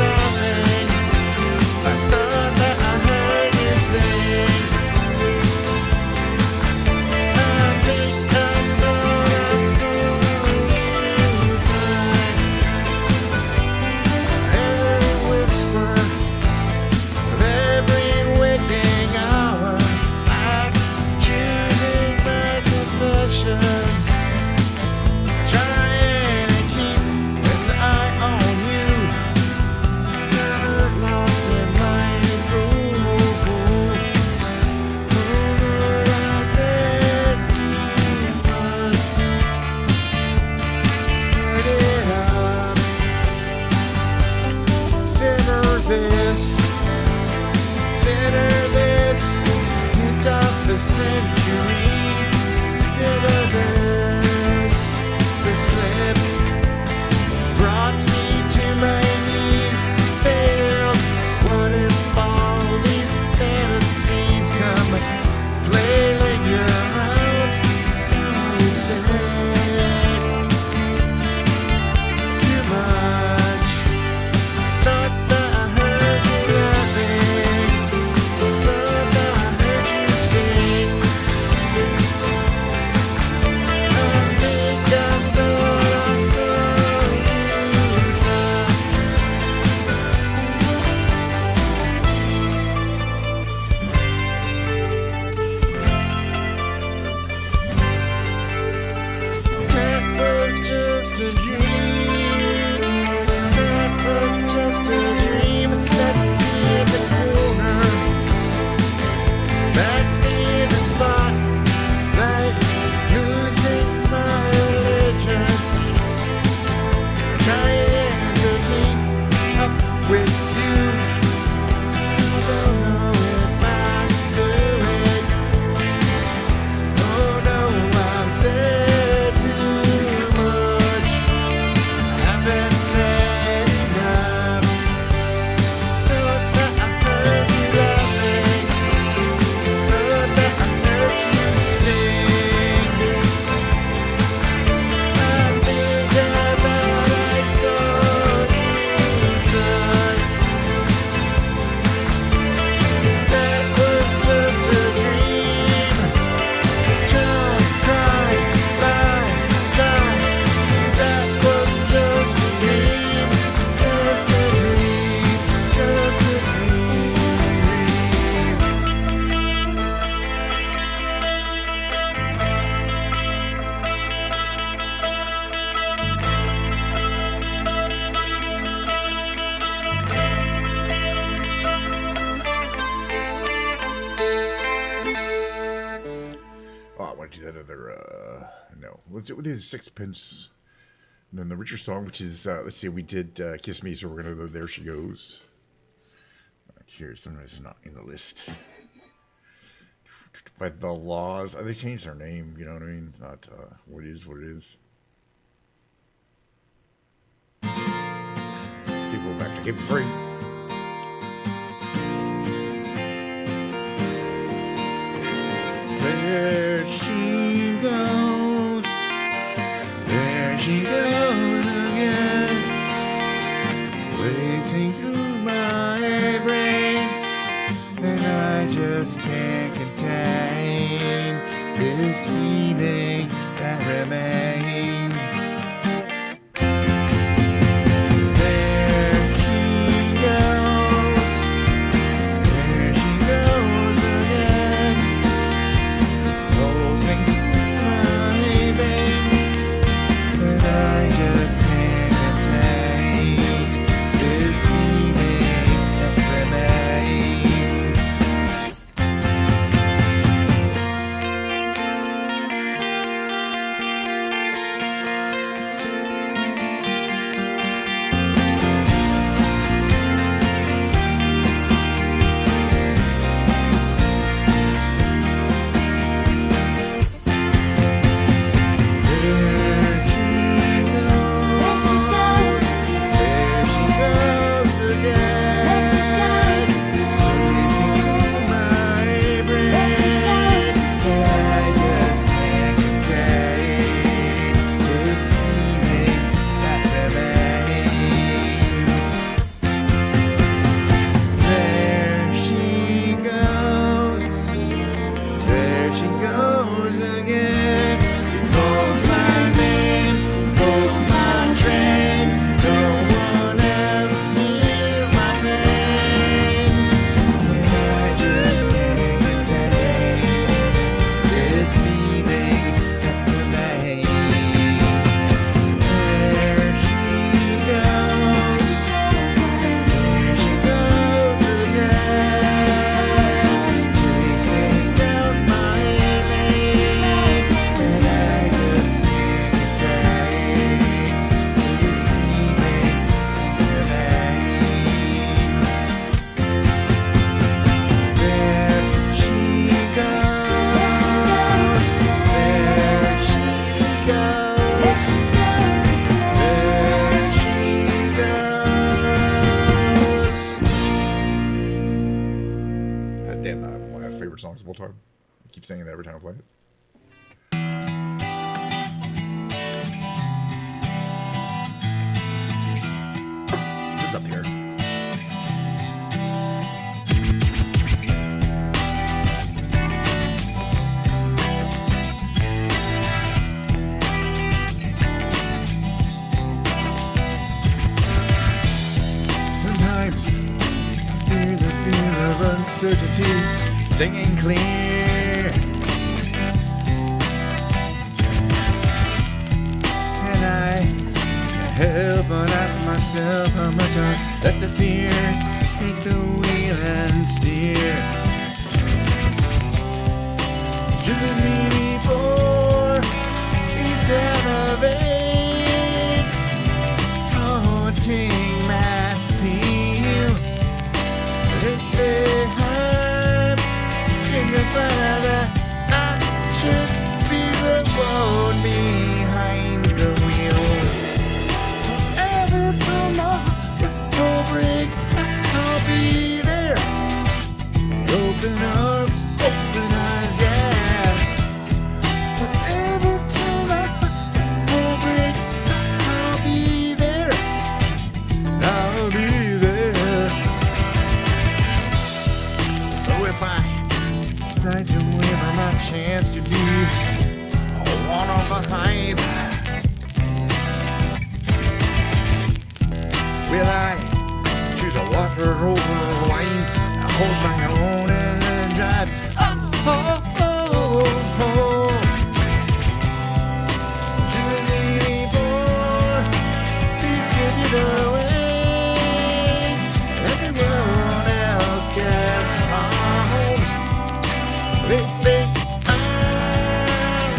that other? No. What's it? What is Sixpence? And then the Richard song, which is let's see, we did "Kiss Me," so we're gonna go "There She Goes." Here's something that's not in the list. By The Laws, they changed their name. You know what I mean? Not what is what it is. Keep going back to Keep It Free. There she goes. There she goes again. Racing through my brain. And I just can't contain this feeling that remains. There she goes. There she goes again. Pulsing through my veins. And I just can't contain this feeling that remains. There she goes again. Racing through my brain. I just can't contain this feeling that remains. There she goes. There she goes again. Calls my name, pulls my train. No one else feels my pain. And I just can't contain this feeling that remains. There she goes. There she goes again. Chasing down my lane. And I just can't contain this feeling that remains. There she goes. There she goes. There she goes. God damn, one of my favorite songs of all time. I keep singing that every time I play it. Who's up here? Sometimes I feel the fear of uncertainty stinging clear. And I can't help but ask myself how much I let the fear take the wheel and steer. Driven me before, ceased to elevate. Haunting mass appeal. I'm dignified that I should be the one behind the wheel. Ever from my door breaks, I'll be there. Open arms, open eyes, yeah. Whatever till my door breaks, I'll be there. I'll be there. So if I decide to waver my chance to be one of the hive, will I choose a water over wine? I hold my own and then drive. Oh, oh, oh, oh. Driven me before, cease to be the way. Everyone else gets harmed. Lately, I'm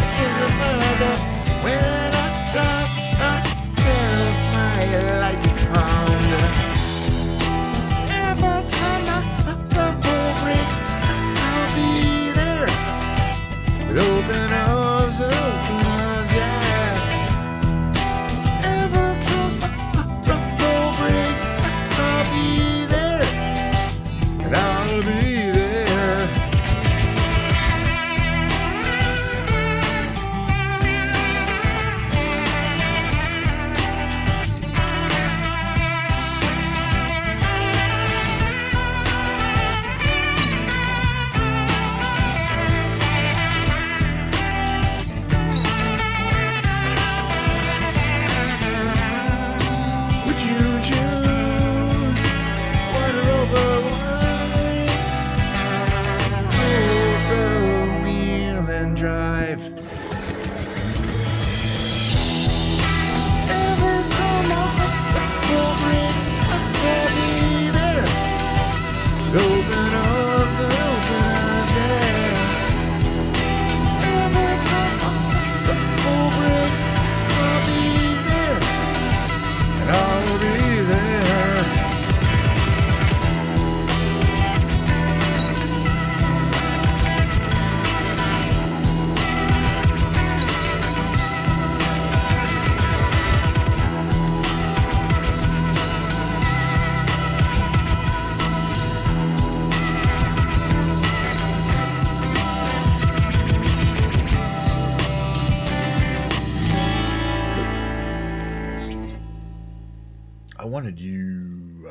I wanted you.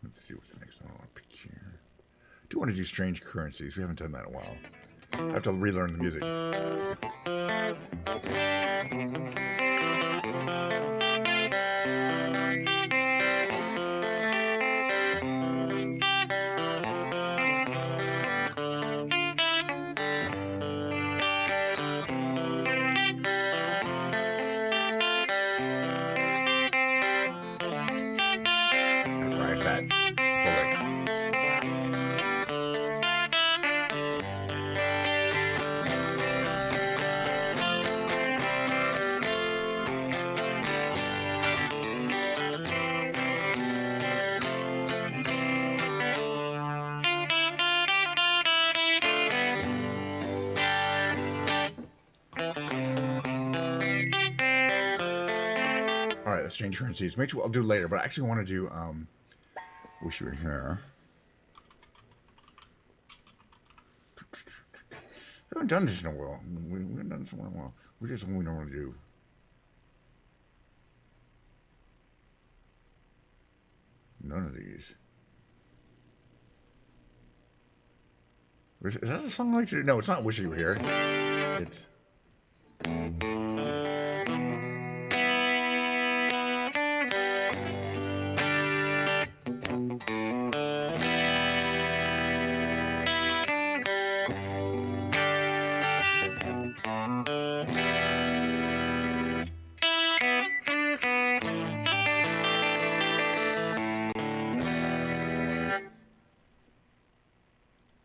Let's see what's the next one I want to pick here. I do want to do Strange Currencies. We haven't done that in a while. I have to relearn the music. Memorize that full lick. All right, let's change currencies. Which I'll do later, but I actually want to do. Wish you were here. We haven't done this in a while. We haven't done this in a while. We just what we normally do. None of these. Is that a song like? No, it's not. Wish You Were Here. It's.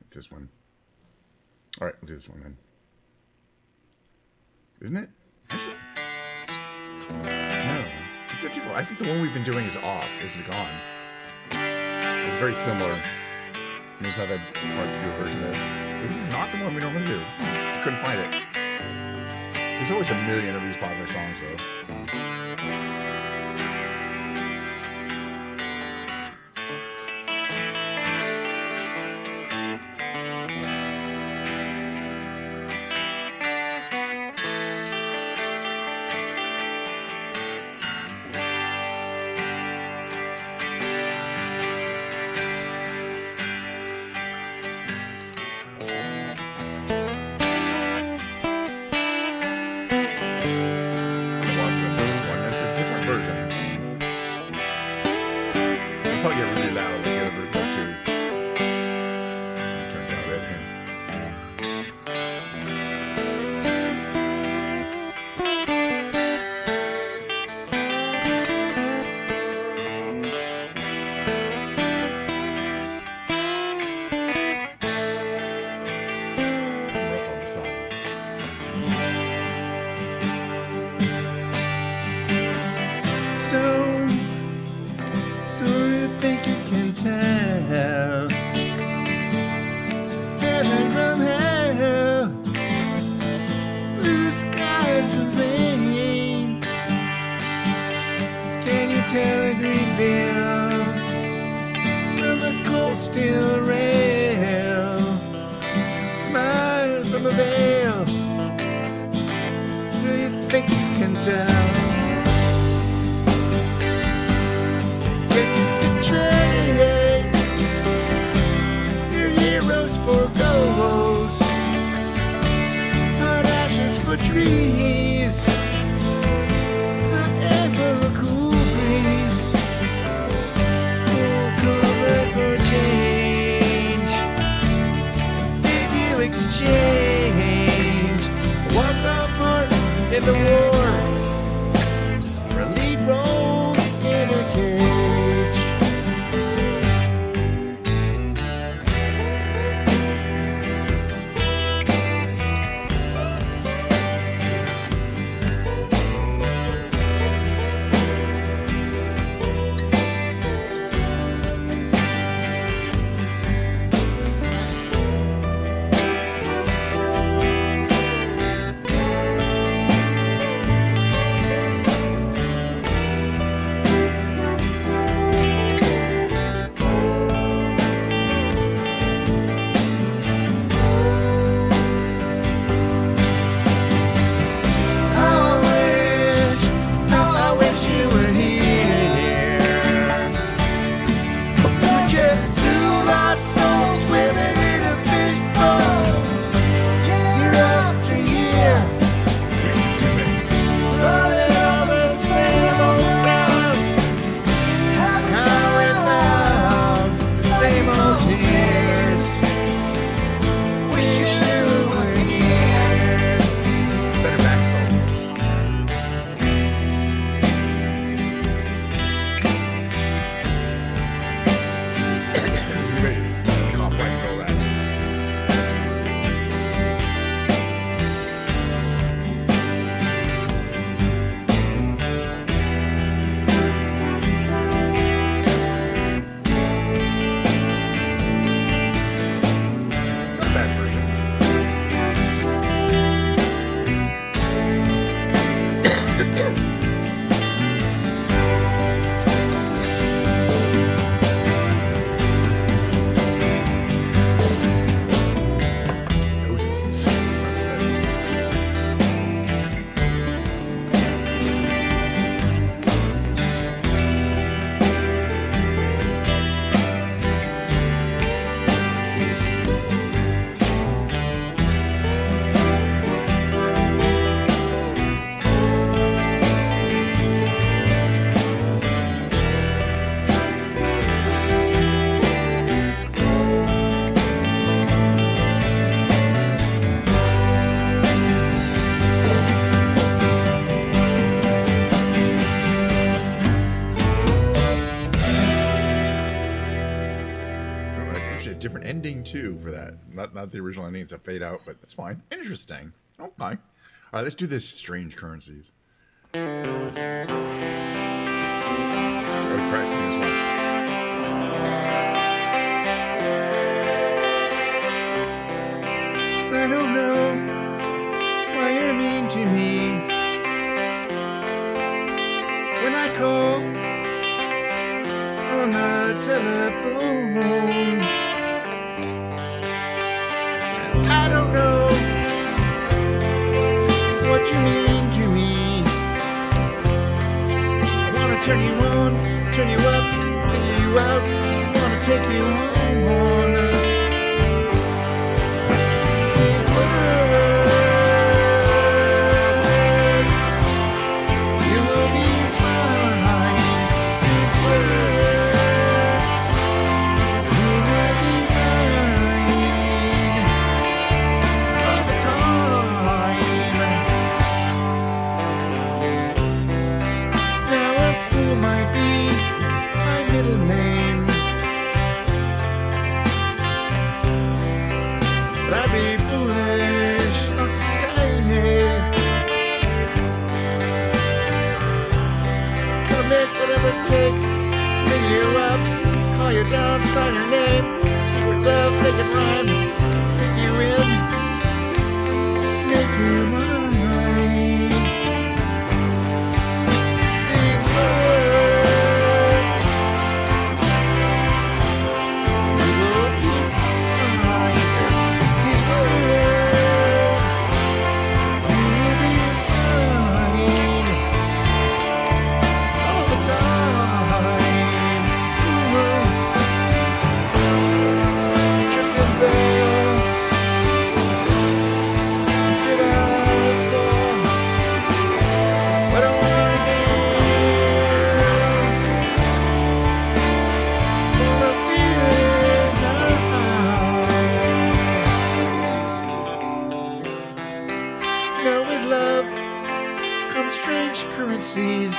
It's this one. All right, we'll do this one then. Isn't it? Is it? No. It's a different. I think the one we've been doing is off. Is it gone? It's very similar. Notice how that hard to do a version of this. This is not the one we normally do. I couldn't find it. There's always a million of these popular songs, though. Probably get really loud like the other version does too. Turn down that here. Rough on the song. So you think you can tell heaven from hell, blue skies of rain? Can you tell a green field from a cold steel rail? Smiles from a veil. Do you think you can tell? Trees, forever a cool breeze, full cover for change. Did you exchange? Walk apart in the war, different ending too for that. Not the original ending. It's a fade out, but it's fine. Interesting. Okay. All right, let's do this strange currencies. I was practicing this one. I don't know why you're mean to me. When I call on the telephone, I don't know what you mean to me. I wanna turn you on, turn you up, figure you out, wanna take you on. These words, you will be mine. These words, you will be mine all the time. Now a fool might be my middle name, but I'd be foolish not to say, gonna make whatever it takes, bring you up, call you down, sign your name, secret love, make it rhyme, take you in, make you mine. These words, you will be mine. These words, you will be mine all the time. Ooh. Tripped and veil, did I fall? What I wanna feel it now. Now with love comes strange currencies.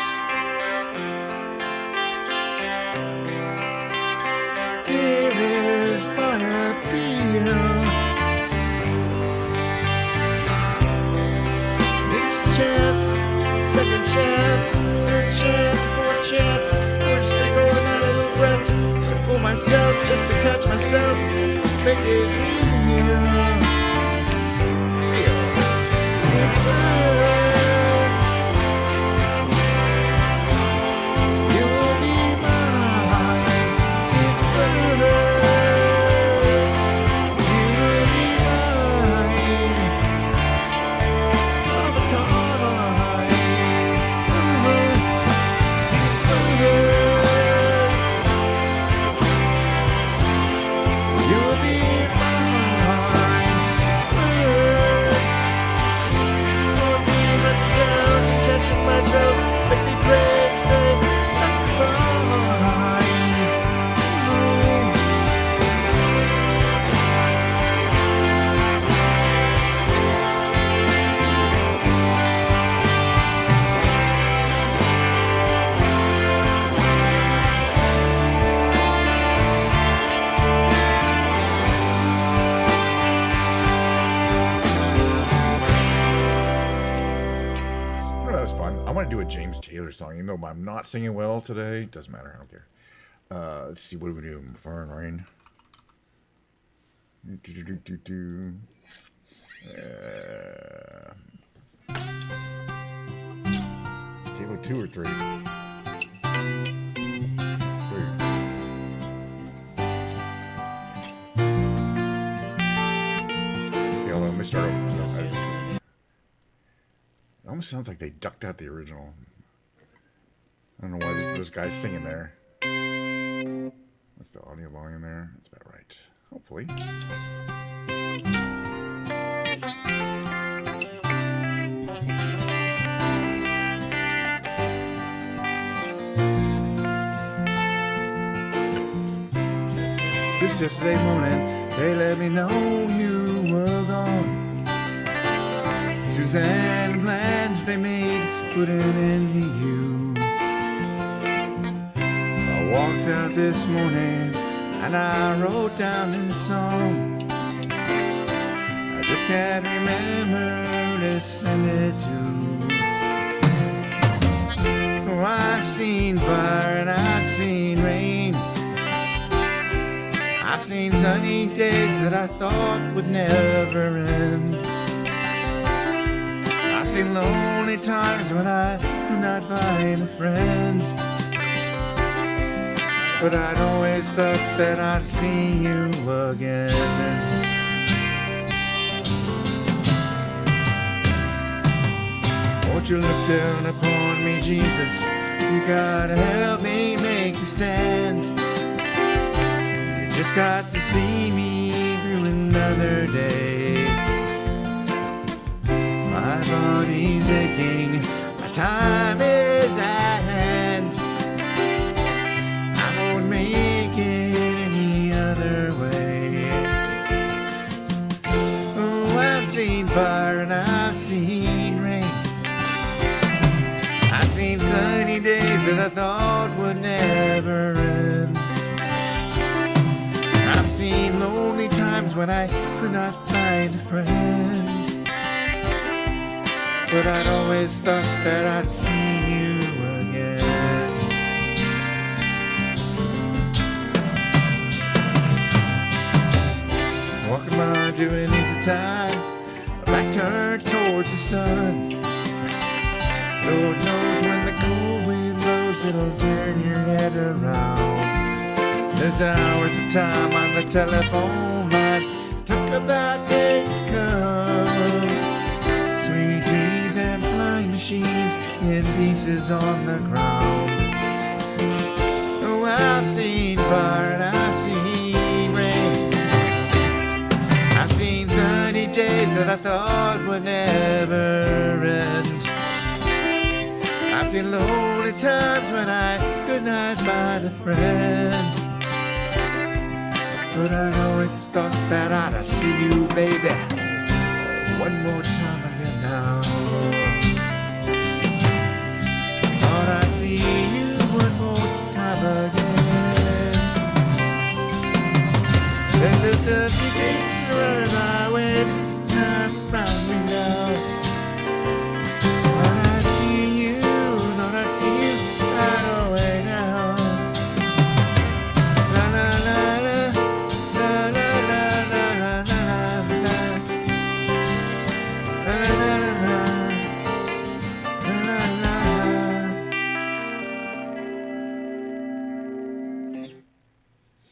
Here is my appeal. This chance, second chance, third chance, fourth chance, fourth signal and not a little breath. I fool myself just to catch myself, make it real. Real. These words, you will be mine. These words, you will be mine all the time. These words, you will be mine. These words, won't be let down, catching myself, make me pray and say, that's defines. Oh, that was fun. I want to do a James Taylor song, even though I'm not singing well today. Doesn't matter. I don't care. Let's see. What do we do? Fire and rain. Table 2 or 3? 3. Okay, hold on, let me start over. It almost sounds like they ducked out the original. I don't know why there's those guys singing there. What's the audio volume there? That's about right. Hopefully. This is yesterday morning, they let me know you were gone. Suzanne plans they made put an end to you. I walked out this morning, and I wrote down this song. I just can't remember to send it to. Oh, I've seen fire and I've seen rain. I've seen sunny days that I thought would never end. I've seen lonely times when I could not find a friend. But I'd always thought that I'd see you again. Won't you look down upon me, Jesus? You gotta help me make a stand. You just got to see me through another day. My body's aching, my time is at hand. I won't make it any other way. Oh, I've seen fire and I've seen rain. I've seen sunny days that I thought would never end. I've seen lonely times when I could not find a friend. But I'd always thought that I'd see you again. Walking by doing easy time, my back turned towards the sun. Lord knows when the cold wind blows, it'll turn your head around. There's hours of time on the telephone line, talk about days to come. Sweet dreams and flying machines in pieces on the ground. Oh, I've seen fire and I've seen rain. I've seen sunny days that I thought would never end. I've seen lonely times when I could not find a friend. But I always thought that I'd see you, baby, one more time again now. I thought I'd see you one more time again. There's just a few things running my way, this time around me now.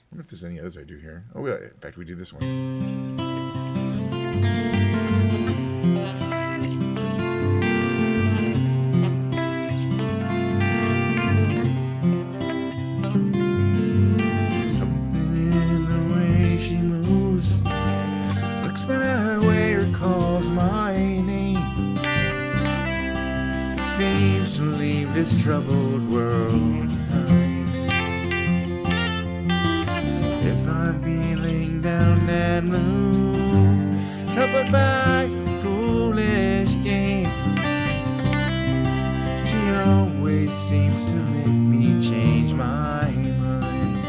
I wonder if there's any others I do here. Oh, yeah. In fact, we do this one. Something in the way she moves looks my way or calls my name. It seems to leave this troubled world behind. If I'm feeling down and blue, troubled by a foolish game, she always seems to make me change my mind.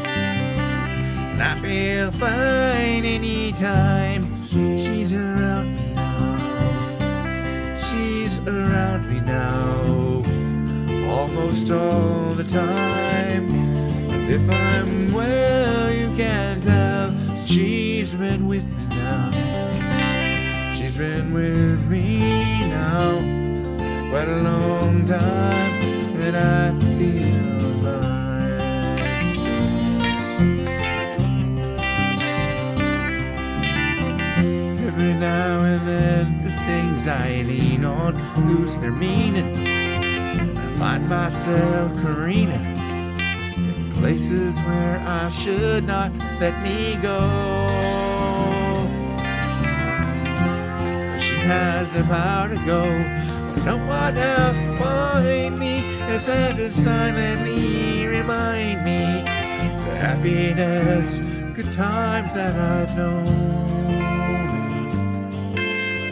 And I feel fine anytime she's around me now. She's around me now, almost all the time. As if I'm well, you can tell. She's been with me now. She's been with me now quite a long time, and I feel alive. Every now and then the things I lean on lose their meaning. I find myself careening places where I should not let me go. She has the power to go where no one else can find me, and had to silently remind me the happiness, good times that I've known.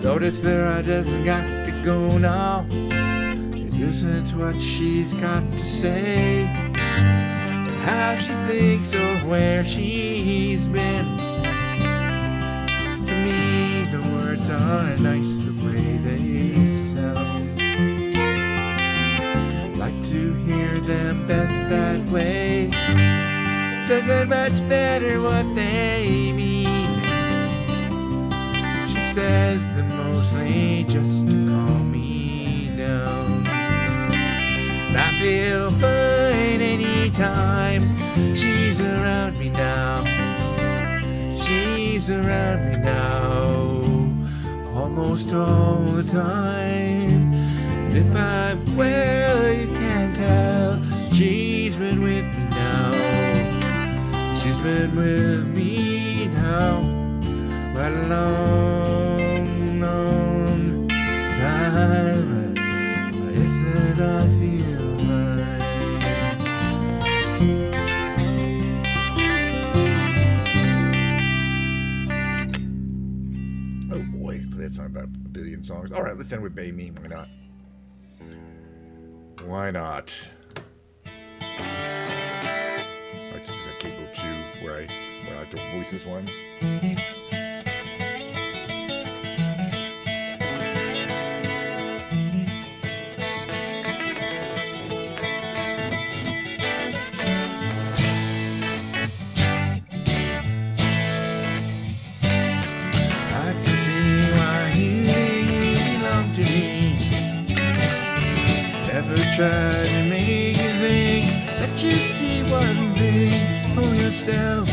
Notice there I just got to go now and listen to what she's got to say. how she thinks or where she's been. To me, the words are nice the way they sound. Like to hear them best that way. Doesn't much matter what they mean. She says them mostly just to calm me down. I feel fine anytime she's around me now. She's around me now, almost all the time. And if I'm well, you can tell she's been with me now. She's been with me now for a long, long time. Isn't I feel right? Oh boy, play that song about a billion songs. All right, let's end with Bay Me. Why not? Why not? I like to use a Cable 2 where I like to voice this one. I can see why you belong to me. Never try to make you think that you see one thing for yourself.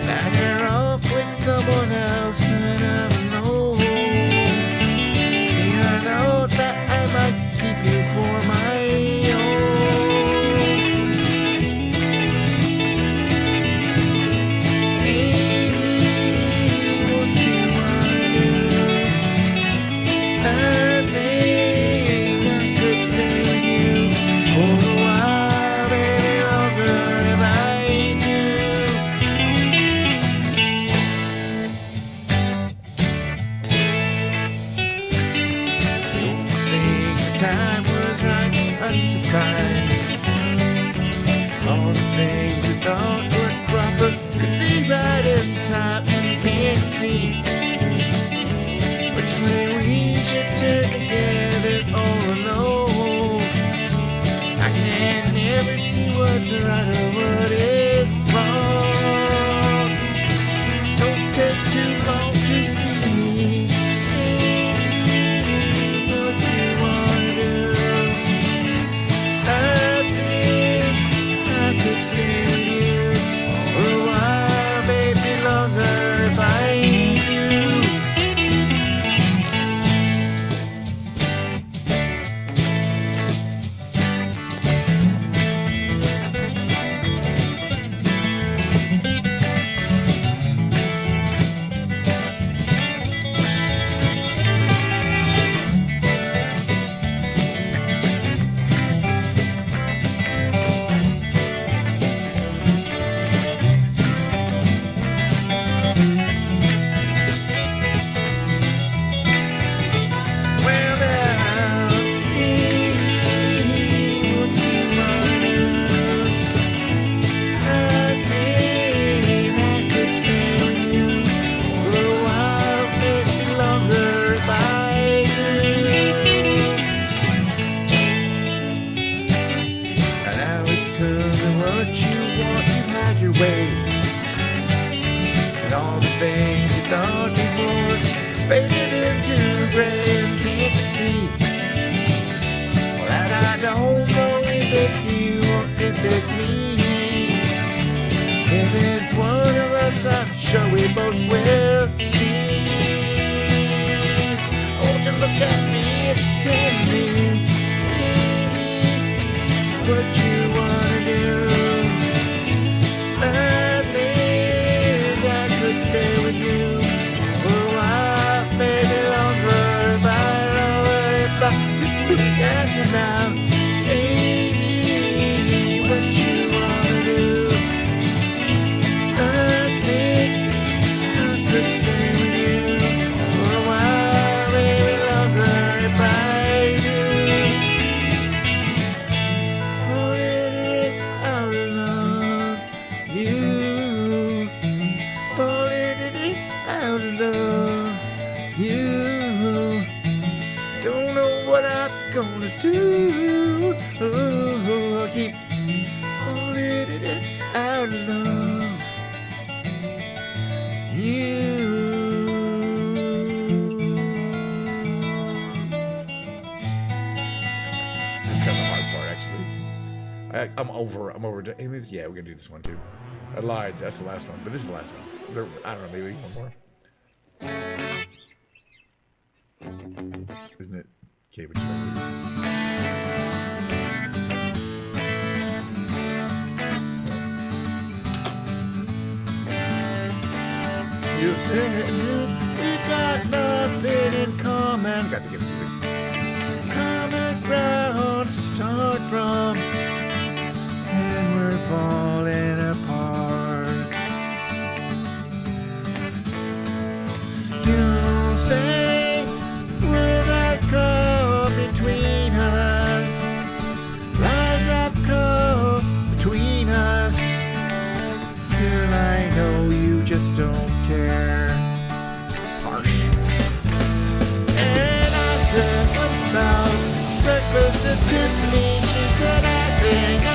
Now you're off with someone else and I know. See, I know that I might keep you for my own. Baby, what you wanna do? I think I could stay with you for a while, baby, longer if I do. Don't think the time was right for us to find. All the things we thought were proper could be right in time, and you can't see which way we should turn together all alone. I can never see what's right or what is wrong. Don't take too long to see what you wanna do. I think I could stay with you for a while, maybe longer if I do. Well, now, what you wanna do? I think I could stay with you for a while, maybe longer if I do. And now it's coming what you want, you've had your way. And all the things you thought before faded into gray and can't see. Well, and I don't know if it's you or if it's me. If it's one of us, I'm sure we both will see. Oh, to look at me and tell me, baby, what you wanna do. I think I could stay with you for a while, maybe longer if I look at you now. Baby, what you wanna do? I think I could stay with you for a while, maybe longer if I do. Oh, yeah, I'm over. Yeah, we're gonna do this one too. I lied. That's the last one, but this is the last one. I don't know. Maybe one more. Isn't it? Okay, but You said we got nothing in common. got to get to the Common ground to start from. And we're falling apart. You say words have come between us. Lies have come between us. Still I know you just don't care. Harsh. And I said, what about breakfast at Tiffany? She said, I think I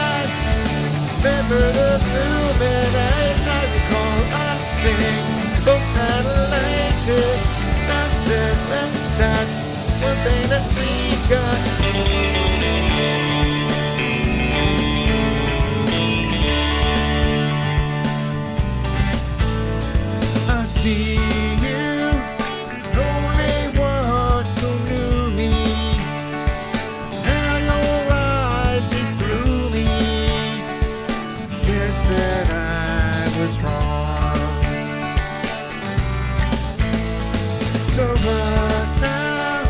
remember the film and as I recall, I think both had liked it. I said, well, that's one thing that we've got. I see you, only one who knew me. How your eyes see through me. Guess that I was wrong. So what now?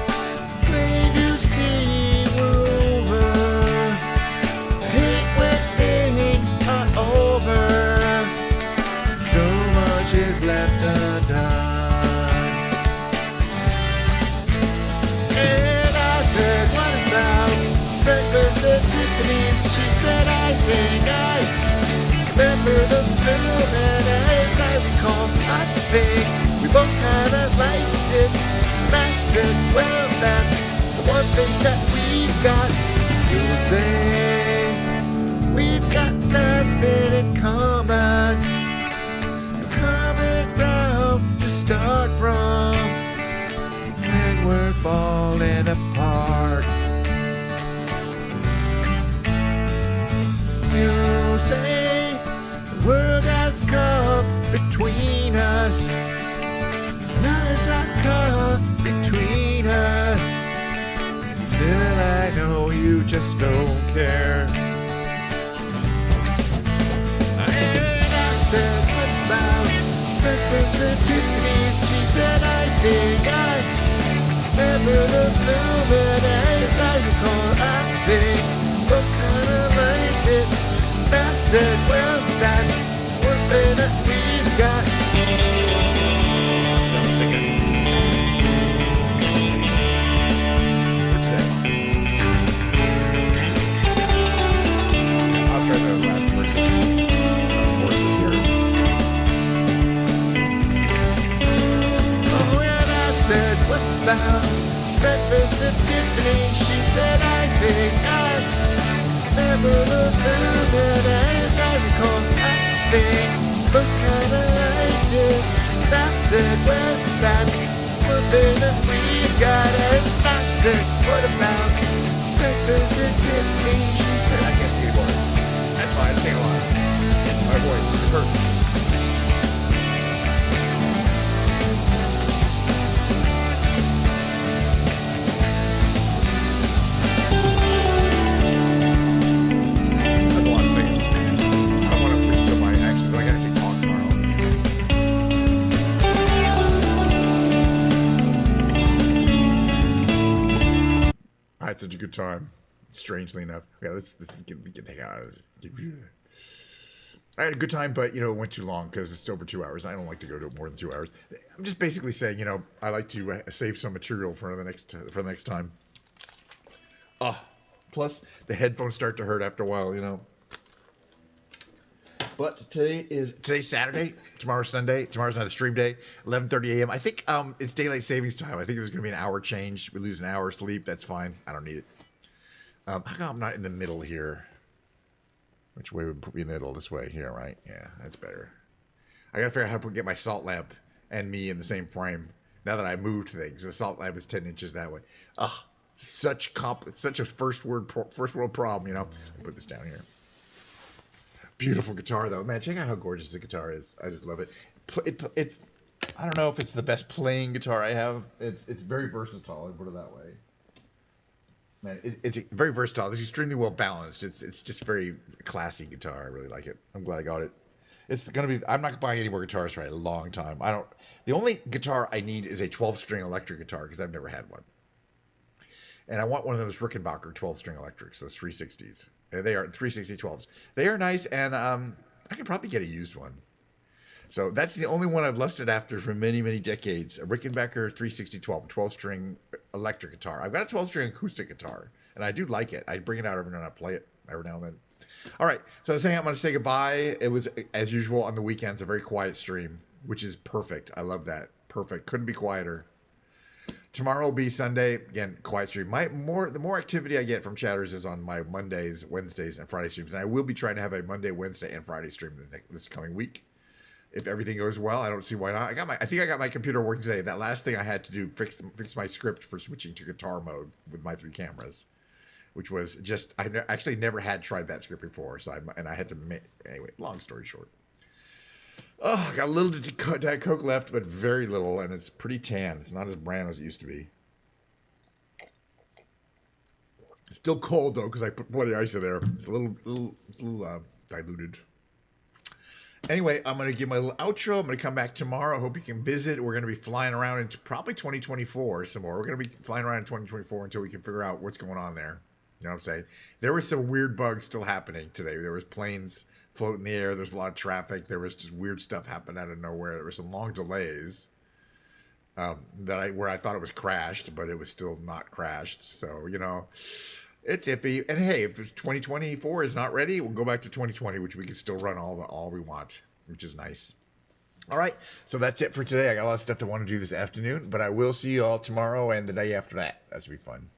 Made you see we're over. Take when things are over. So much is left undone. And I said, what about breakfast at Tiffany's? She said, I think I remember the film and as I recall, I think we both kinda liked it. And I said, well, that's the one thing that we've got. You say, we've got nothing in common. Common ground to start from. And we're falling apart. You say the world has come between us. Lies have come between us. Still I know you just don't care. And I said, what about breakfast at Tiffany's? She said, I think I remember the film and as I recall, I think both kinda liked it. I said, well, that's one thing that we've got. I'll try the last verses. Horses here. Oh, and I said, what about breakfast at Tiffany? She said, I think I remember the film and as I recall, I think both kinda liked it. I said, well, that's one thing that we've got. And I said, what about breakfast at Tiffany? She said, I can't see anymore. That's fine. Sing along. My voice. It hurts. That's a lot of singing. I don't want to push to my actions. I can actually talk tomorrow. I had such a good time. Strangely enough. Yeah, let's get the heck out of this. I had a good time, but, it went too long because it's over 2 hours. I don't like to go to more than 2 hours. I'm just basically saying, I like to save some material for the next time. Plus, the headphones start to hurt after a while, But today's Saturday. Tomorrow's Sunday. Tomorrow's not a stream day. 11:30 a.m. I think it's daylight savings time. I think there's going to be an hour change. We lose an hour of sleep. That's fine. I don't need it. How come I'm not in the middle here? Which way would put me in the middle? This way here, right? Yeah, that's better. I gotta figure out how to get my salt lamp and me in the same frame. Now that I moved things, the salt lamp is 10 inches that way. Such a first world problem, I'll put this down here. Beautiful guitar though, man. Check out how gorgeous the guitar is. I just love it. I don't know if it's the best playing guitar I have. It's very versatile. I put it that way. Man, it's very versatile. It's extremely well balanced. It's just very classy guitar. I really like it. I'm glad I got it. It's gonna be. I'm not buying any more guitars for a long time. I don't. The only guitar I need is a 12-string electric guitar because I've never had one. And I want one of those Rickenbacker 12-string electrics, those 360s. And they are 360 12s. They are nice, and I can probably get a used one. So that's the only one I've lusted after for many, many decades. A Rickenbacker 360 12-string electric guitar. I've got a 12-string acoustic guitar, and I do like it. I bring it out every now and then. I play it every now and then. All right, so I was saying I'm going to say goodbye. It was, as usual, on the weekends, a very quiet stream, which is perfect. I love that. Perfect. Couldn't be quieter. Tomorrow will be Sunday. Again, quiet stream. The more activity I get from chatters is on my Mondays, Wednesdays, and Friday streams. And I will be trying to have a Monday, Wednesday, and Friday stream this coming week. If everything goes well, I don't see why not. I think I got my computer working today. That last thing I had to do, fix my script for switching to guitar mode with my 3 cameras, which was just, I actually never had tried that script before. So I had to anyway, long story short. Oh, got a little Diet Coke left, but very little, and it's pretty tan. It's not as brown as it used to be. It's still cold though, because I put plenty of ice in there. It's a little diluted. Anyway, I'm gonna give my little outro. I'm gonna come back tomorrow. I hope you can visit. We're gonna be flying around into probably 2024 some more. We're gonna be flying around in 2024 until we can figure out what's going on there. You know what I'm saying? There were some weird bugs still happening today. There was planes floating in the air. There's a lot of traffic. There was just weird stuff happening out of nowhere. There were some long delays where I thought it was crashed, but it was still not crashed. So, you know, it's iffy. And hey, if 2024 is not ready, we'll go back to 2020, which we can still run all we want, which is nice. All right, so that's it for today. I got a lot of stuff I want to do this afternoon, but I will see you all tomorrow and the day after that. That should be fun.